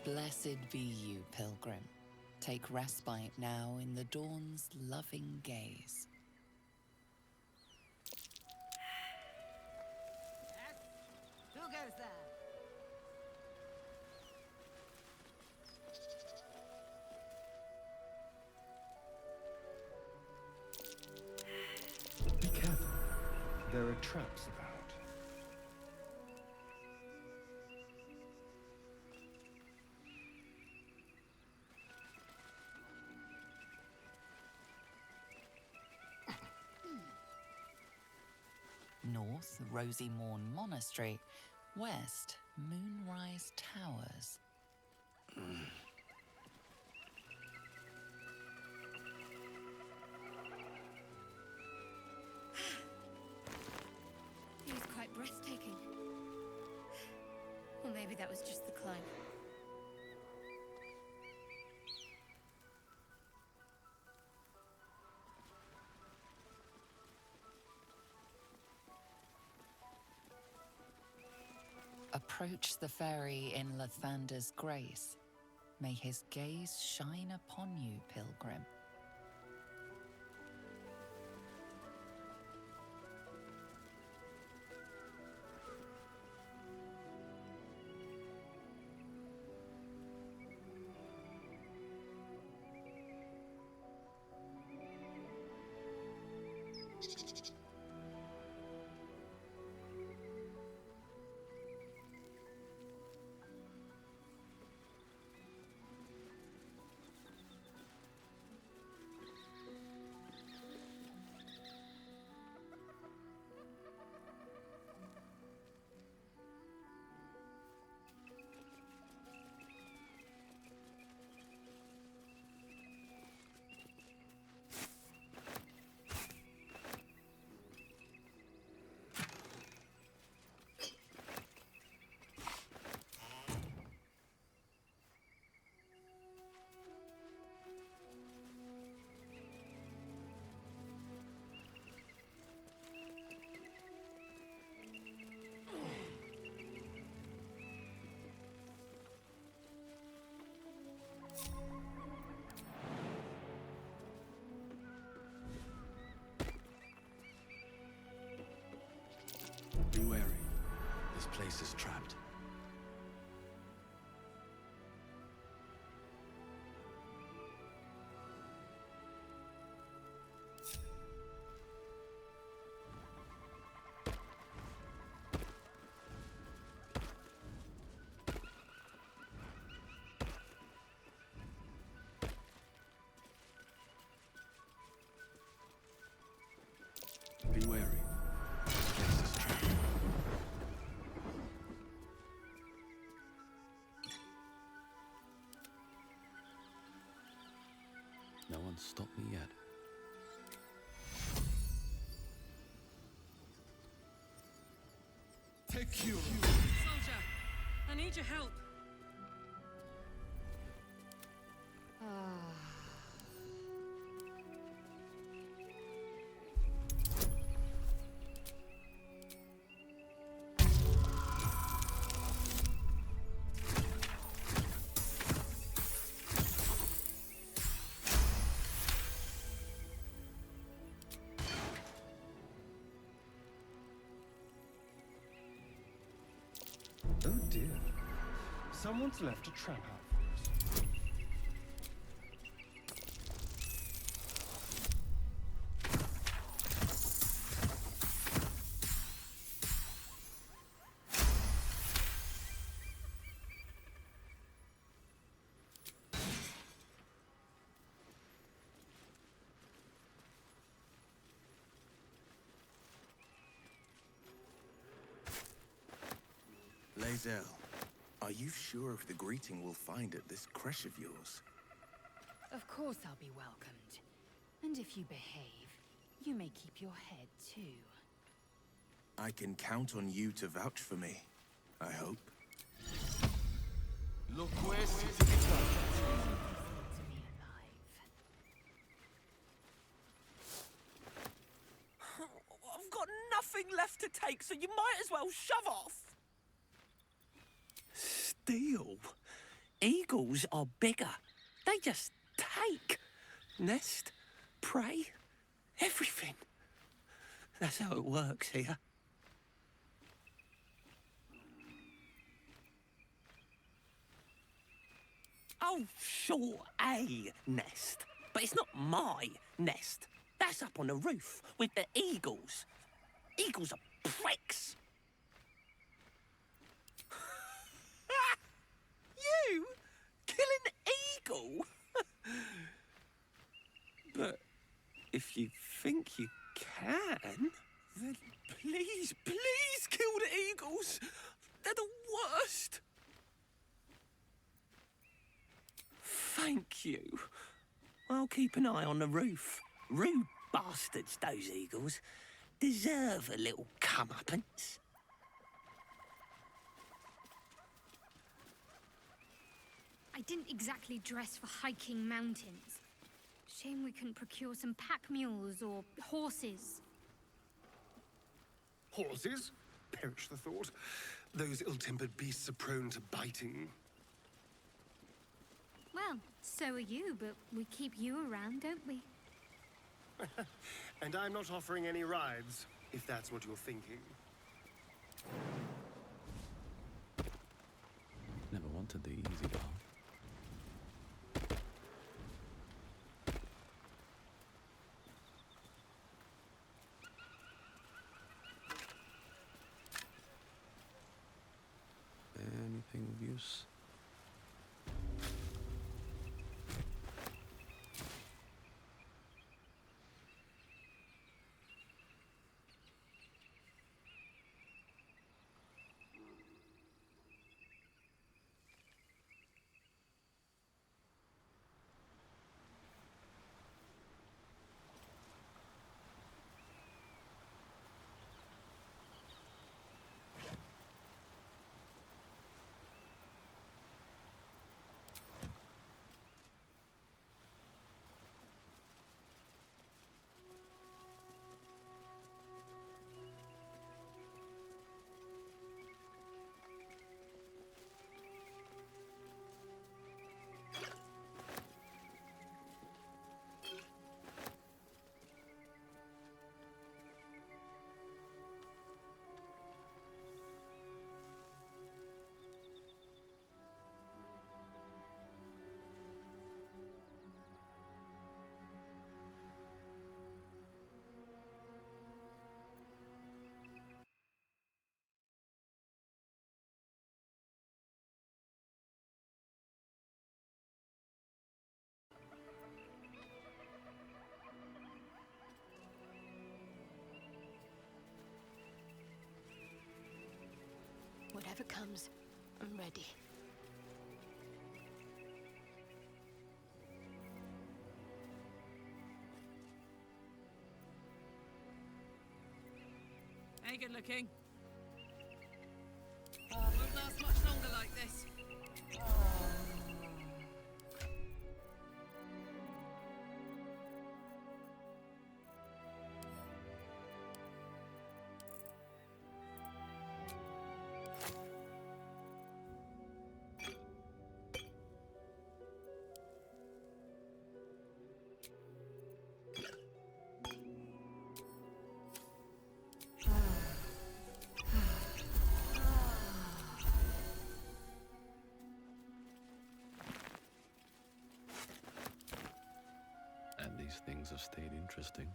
Blessed be you, pilgrim. Take respite now in the dawn's loving gaze. Who goes there? Be careful. There are traps about. North, Rosy Morn Monastery. West, Moonrise Towers. It was quite breathtaking. Or maybe that was just the climb. Approach the fairy in Lathander's grace. May his gaze shine upon you, pilgrim. Be wary. This place is trapped. Be wary. This place is trapped. No one's stopped me yet. Take you! Soldier, I need your help. Oh dear. Someone's left a trap out for us. Giselle, are you sure of the greeting we'll find at this creche of yours? Of course I'll be welcomed. And if you behave, you may keep your head too. I can count on you to vouch for me, I hope. I've got nothing left to take, so you might as well shove off. Steal? Eagles are bigger. They just take. Nest, prey, everything. That's how it works here. Oh, sure, a nest. But it's not my nest. That's up on the roof with the eagles. Eagles are pricks. You? Kill an eagle? But if you think you can, then please, please kill the eagles. They're the worst. Thank you. I'll keep an eye on the roof. Rude bastards, those eagles. Deserve a little comeuppance. I didn't exactly dress for hiking mountains. Shame we couldn't procure some pack mules or horses. Horses? Perish the thought. Those ill-tempered beasts are prone to biting. Well, so are you, but we keep you around, don't we? And I'm not offering any rides, if that's what you're thinking. Never wanted the easy path. Anything of use? Whatever comes, I'm ready. Hey, good looking. Won't last much longer like this. And these things have stayed interesting.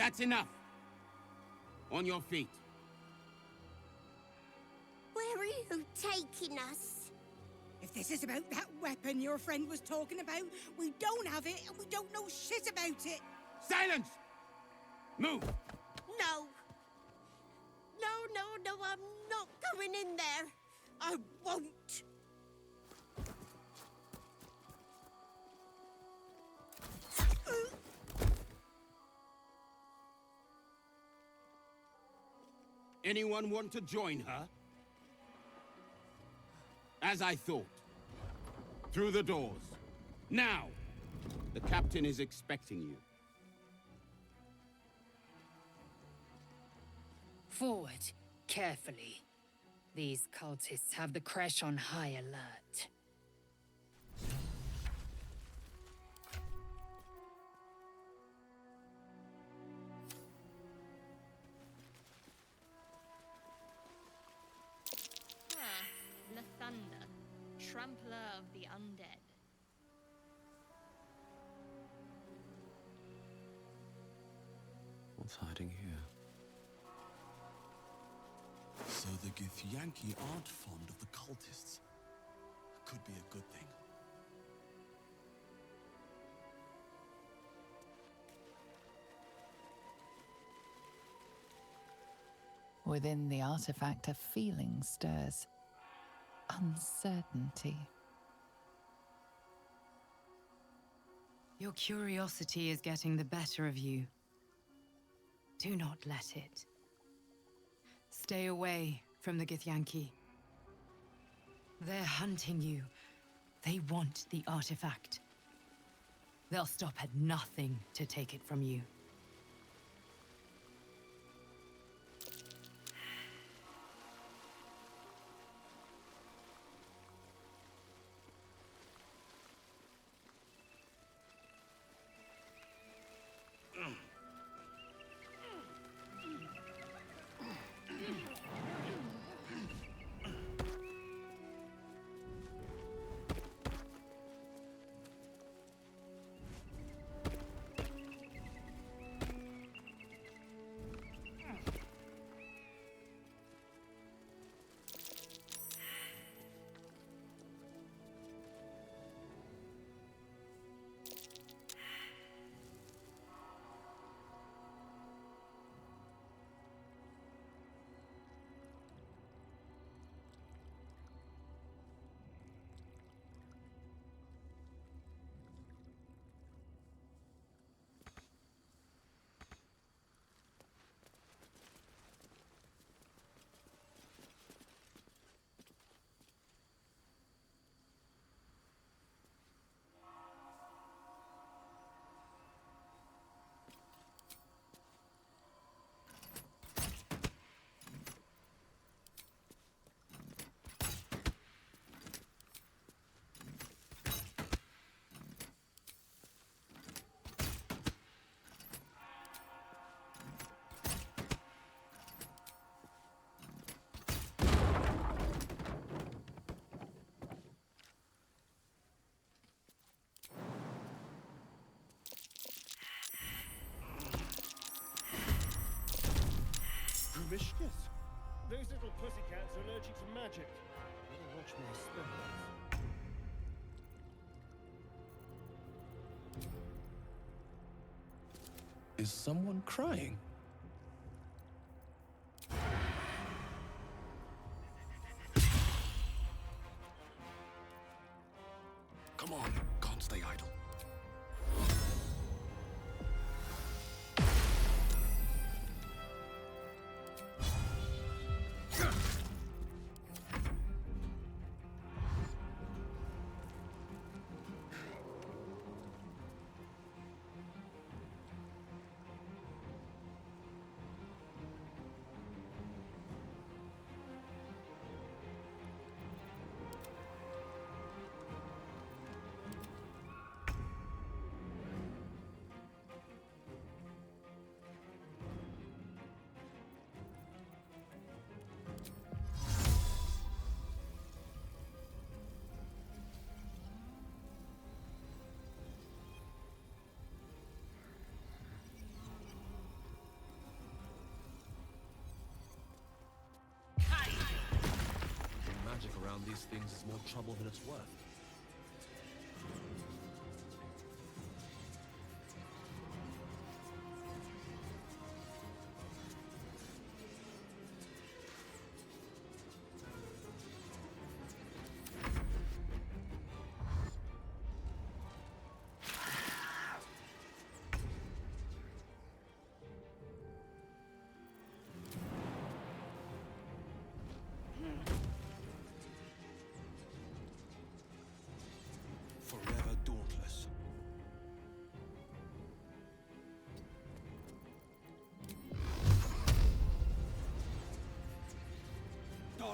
That's enough. On your feet. Where are you taking us? If this is about that weapon your friend was talking about, we don't have it and we don't know shit about it. Silence! Move! No. No, I'm not going in there. I won't. Anyone want to join her? As I thought. Through the doors. Now! The captain is expecting you. Forward, carefully. These cultists have the Creche on high alert. Lathunder, trampler of the undead. What's hiding here? So the Githyanki aren't fond of the cultists. Could be a good thing. Within the artifact, a feeling stirs. Uncertainty. Your curiosity is getting the better of you. Do not let it. Stay away from the Githyanki. They're hunting you. They want the artifact. They'll stop at nothing to take it from you. Mischievous. Those little pussycats are allergic to magic. Better watch my spells. Is someone crying? Come on, can't stay idle. around these things is more trouble than it's worth. Forever dauntless. I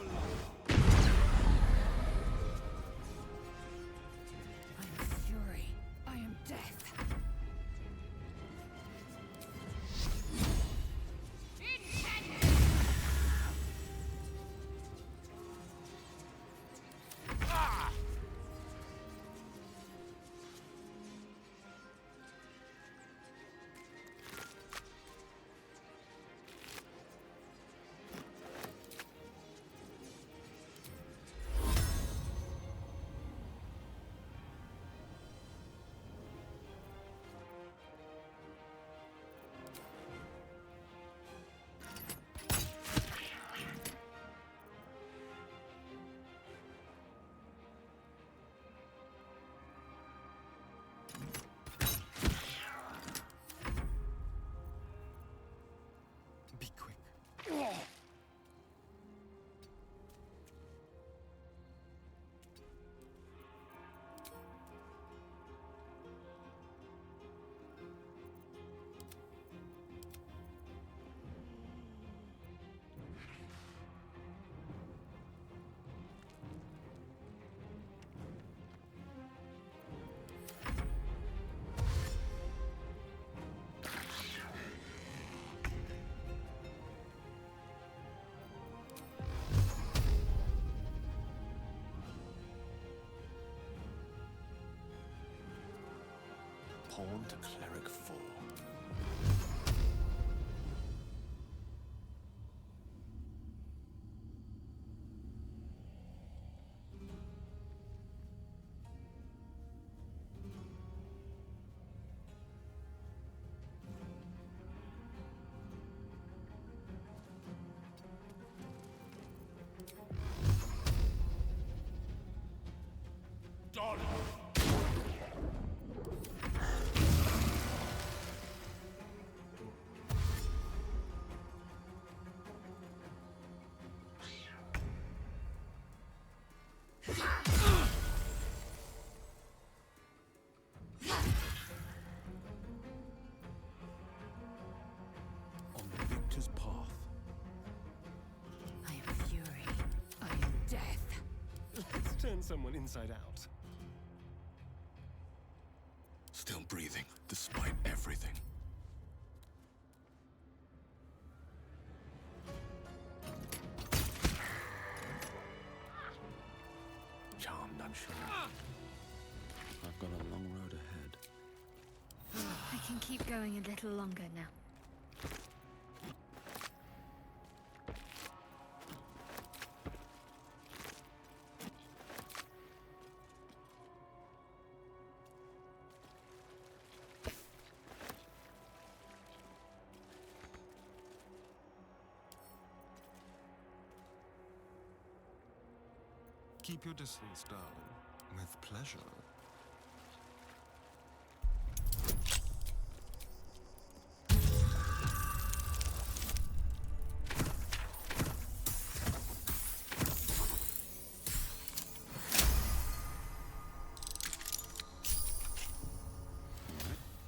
am fury. I am death. Be quick. Pawn to Cleric 4. On the victor's path. I am fury. I am death. Let's turn someone inside out. Still breathing, despite everything. Charmed, I'm sure. I've got a long road ahead. I can keep going a little longer now. Keep your distance, darling. With pleasure.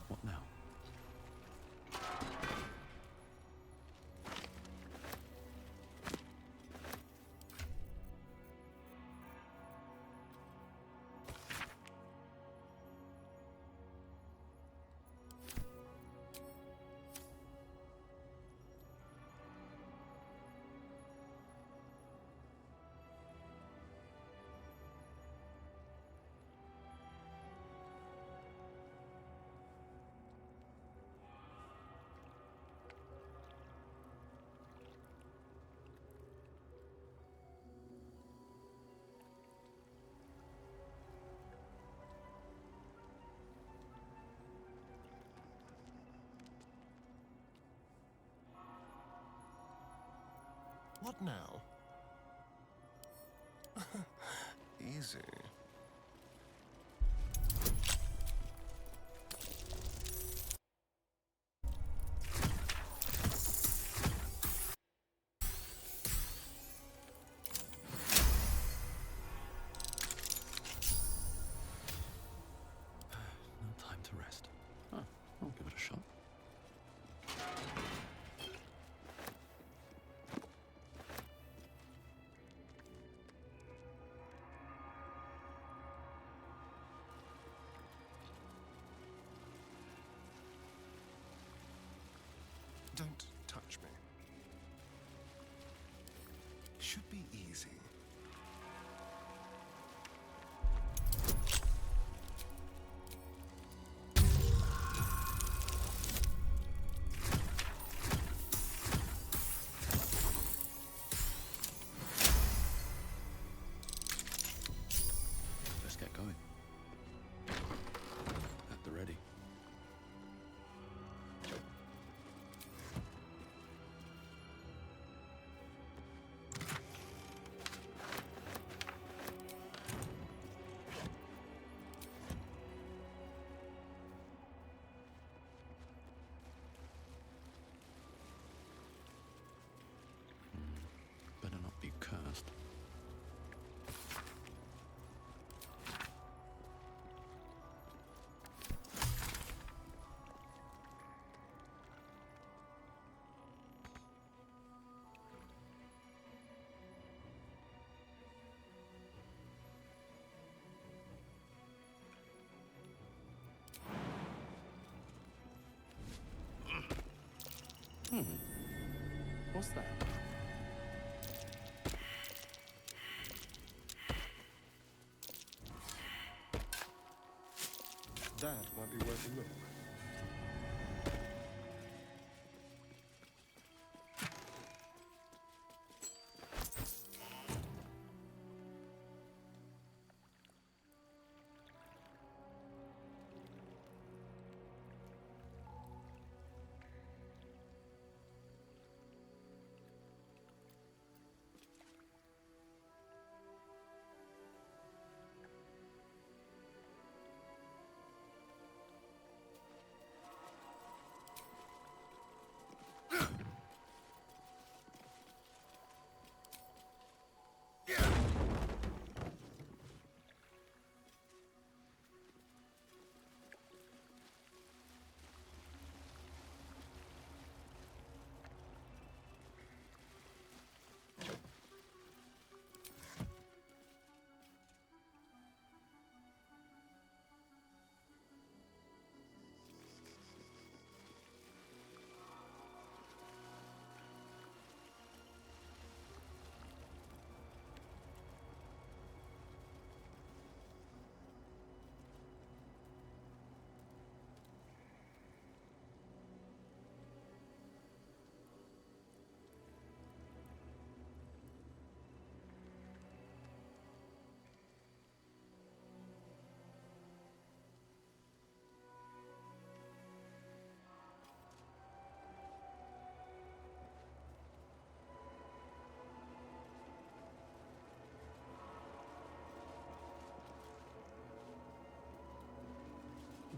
What now? What now? Easy. No time to rest. Huh, I'll give it a shot. Don't touch me. Should be easy. Let's get going. At the ready. Better not be cursed. What's that? That might be worth a look.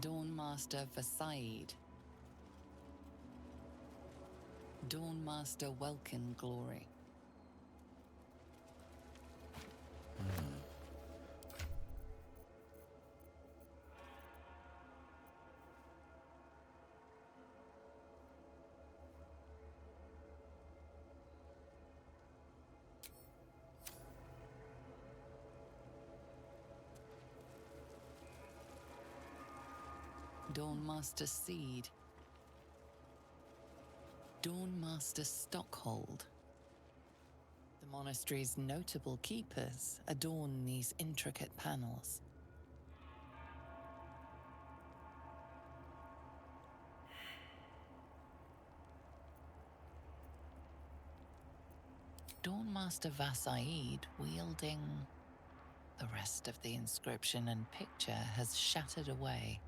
Dawnmaster Versailles. Dawnmaster Welkin Glory. Dawnmaster Seed. Dawnmaster Stockhold. The monastery's notable keepers adorn these intricate panels. Dawnmaster Vasaid wielding... The rest of the inscription and picture has shattered away.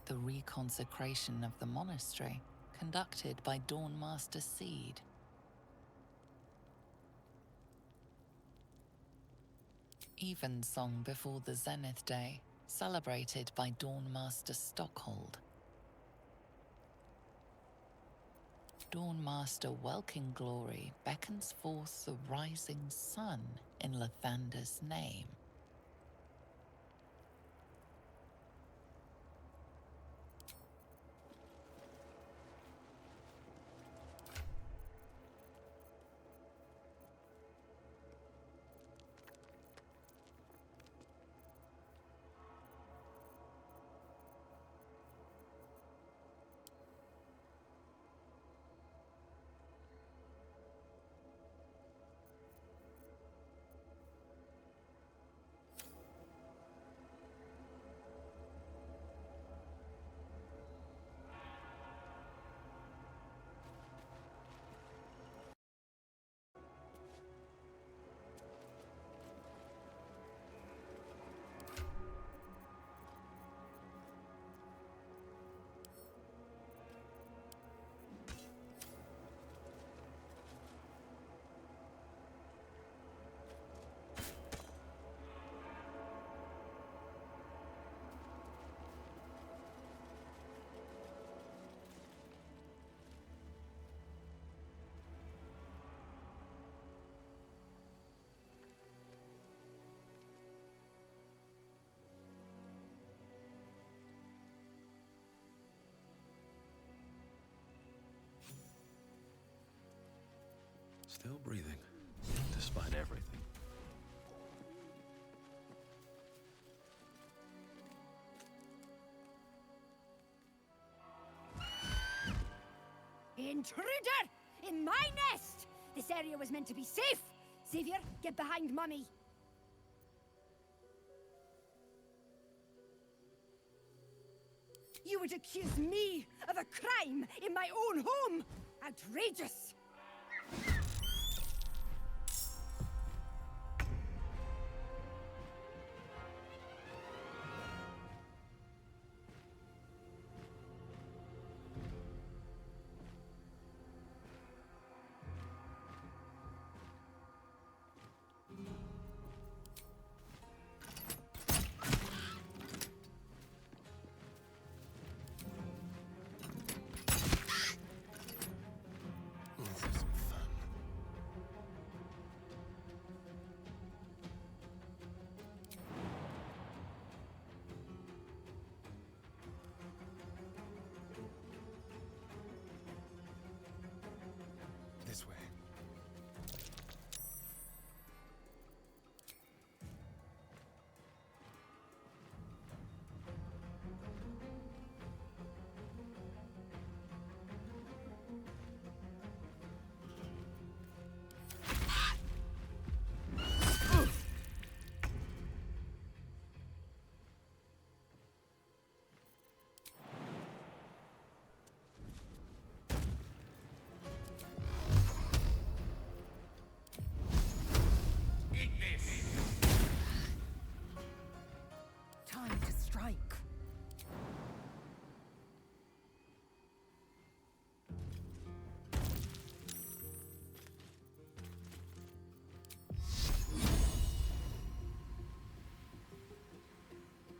The reconsecration of the monastery conducted by Dawnmaster Seed. Evensong before the Zenith Day, celebrated by Dawnmaster Stockhold. Dawnmaster Welkin Glory beckons forth the rising sun in Lathander's name. Still breathing, despite everything. Intruder! In my nest! This area was meant to be safe! Savior, get behind Mummy! You would accuse me of a crime in my own home! Outrageous! This way. Time to strike.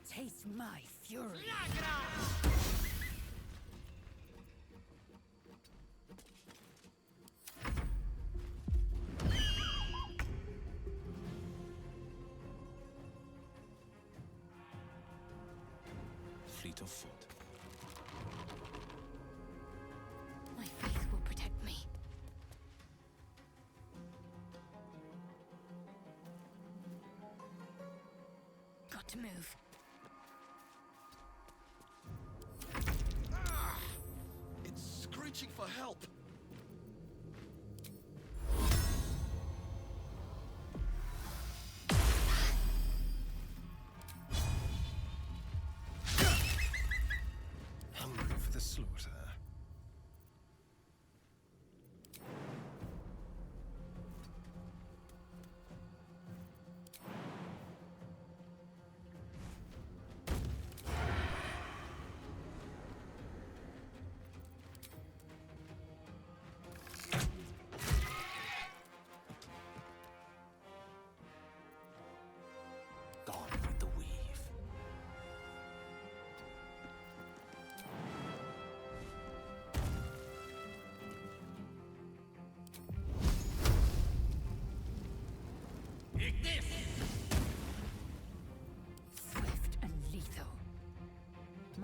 Taste my fury. Fleet of foot. My faith will protect me. Got to move. It's screeching for help. Hungry for the slaughter.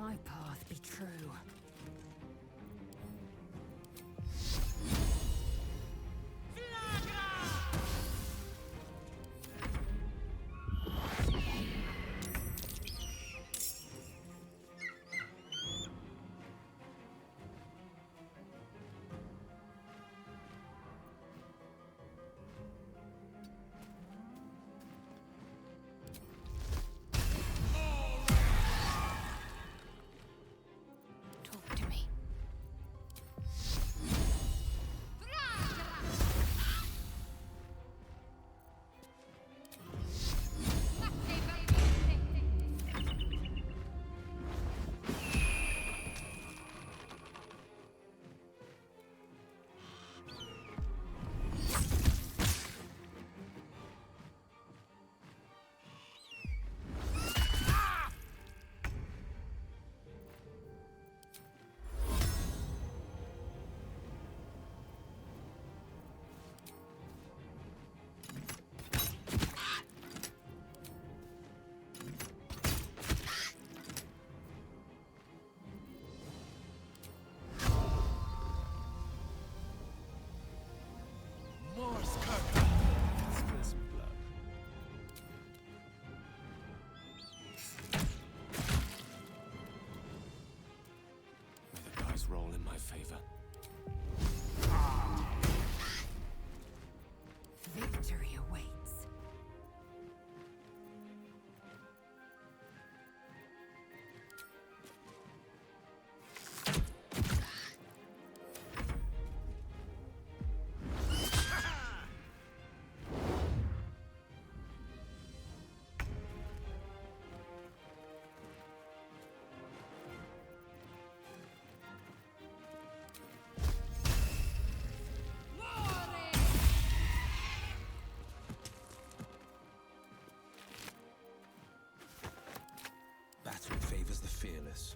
my path be true. Talk to me. Spill some blood. May the dice roll in my favor. Victory awaits. Battle favors the fearless.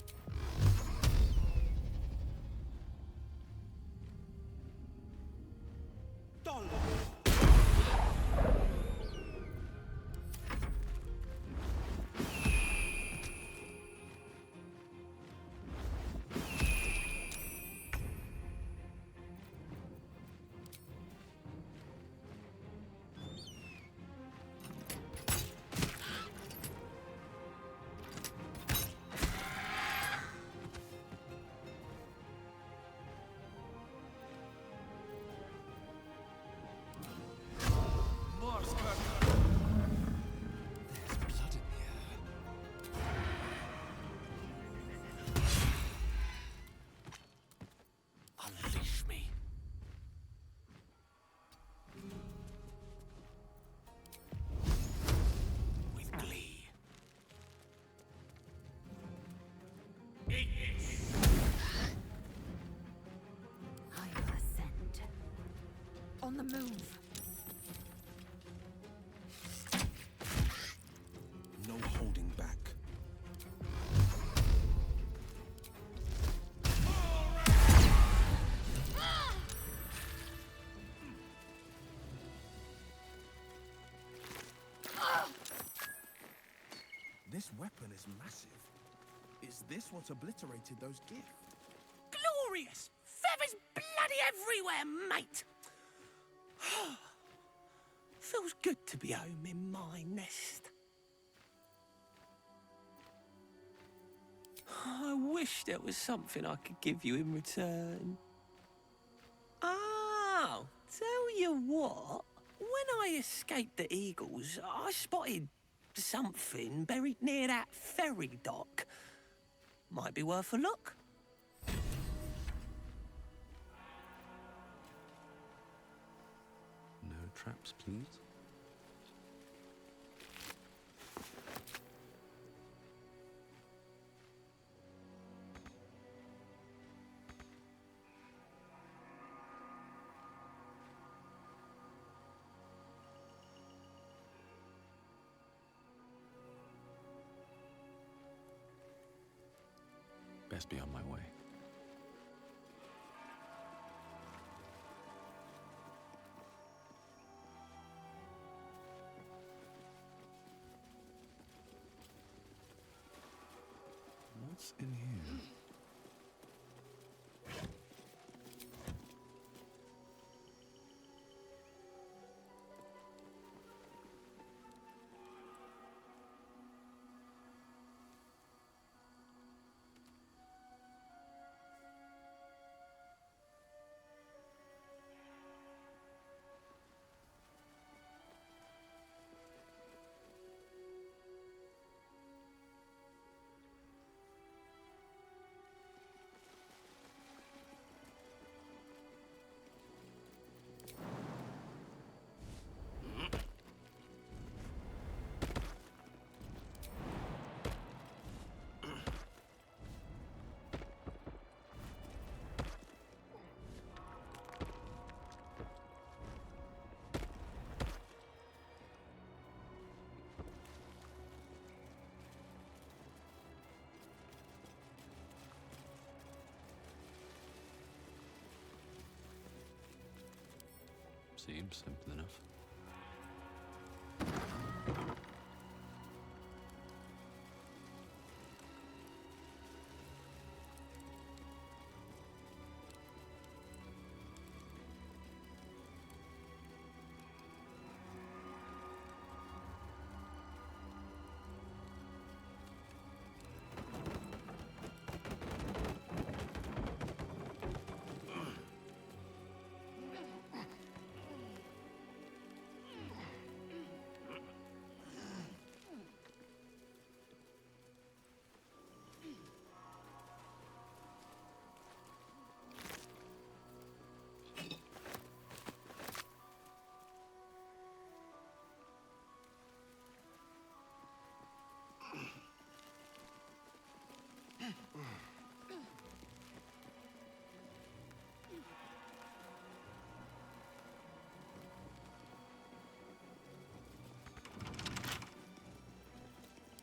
Unleash me. With glee. I will ascend. On the move. No holding back. This weapon is massive. Is this what obliterated those gifts? Glorious! Feathers bloody everywhere, mate! Feels good to be home in my nest. I wish there was something I could give you in return. Oh, tell you what. When I escaped the eagles, I spotted something buried near that ferry dock. Might be worth a look. No traps, please. Best be on my way. What's in here? Seems simple enough.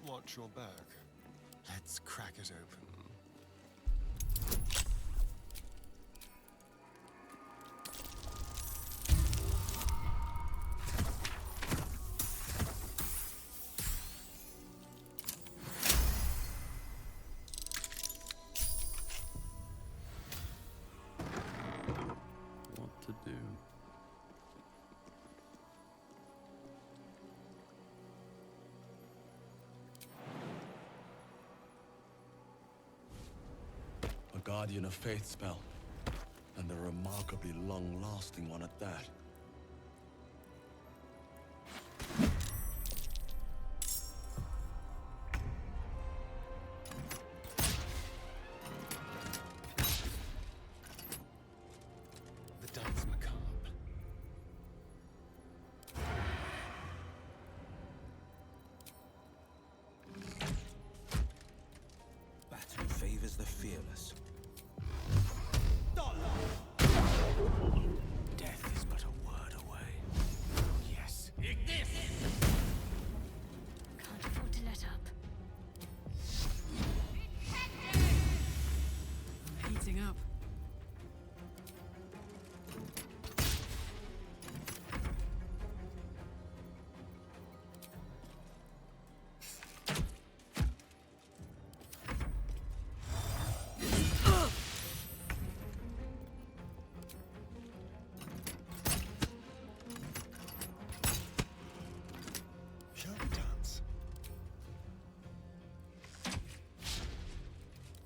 Watch your back. Let's crack it open. What to do? A Guardian of Faith spell, and a remarkably long-lasting one at that. The dance macabre. Battle favors the fearless. Death is but a word away. Yes. Can't afford to let up. Heating up. Shall we dance?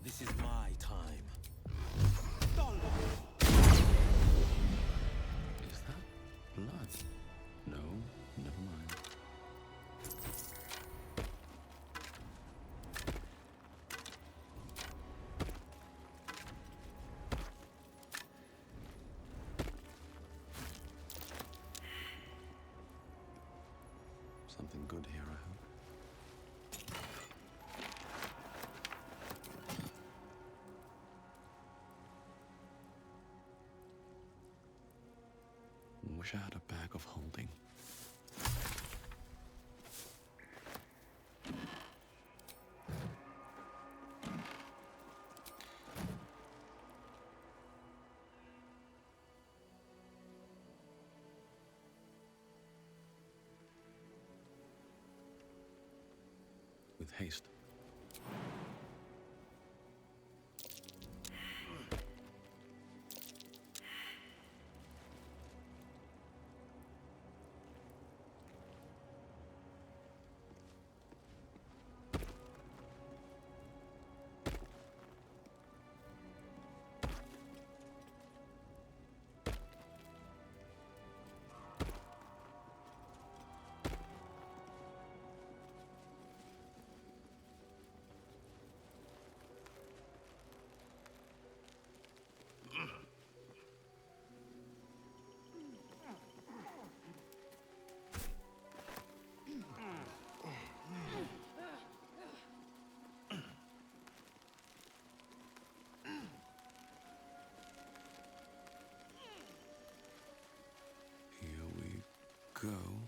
This is my time. Is that blood? No, never mind. Something good here, I hope. Wish I had a bag of holding. With haste. go.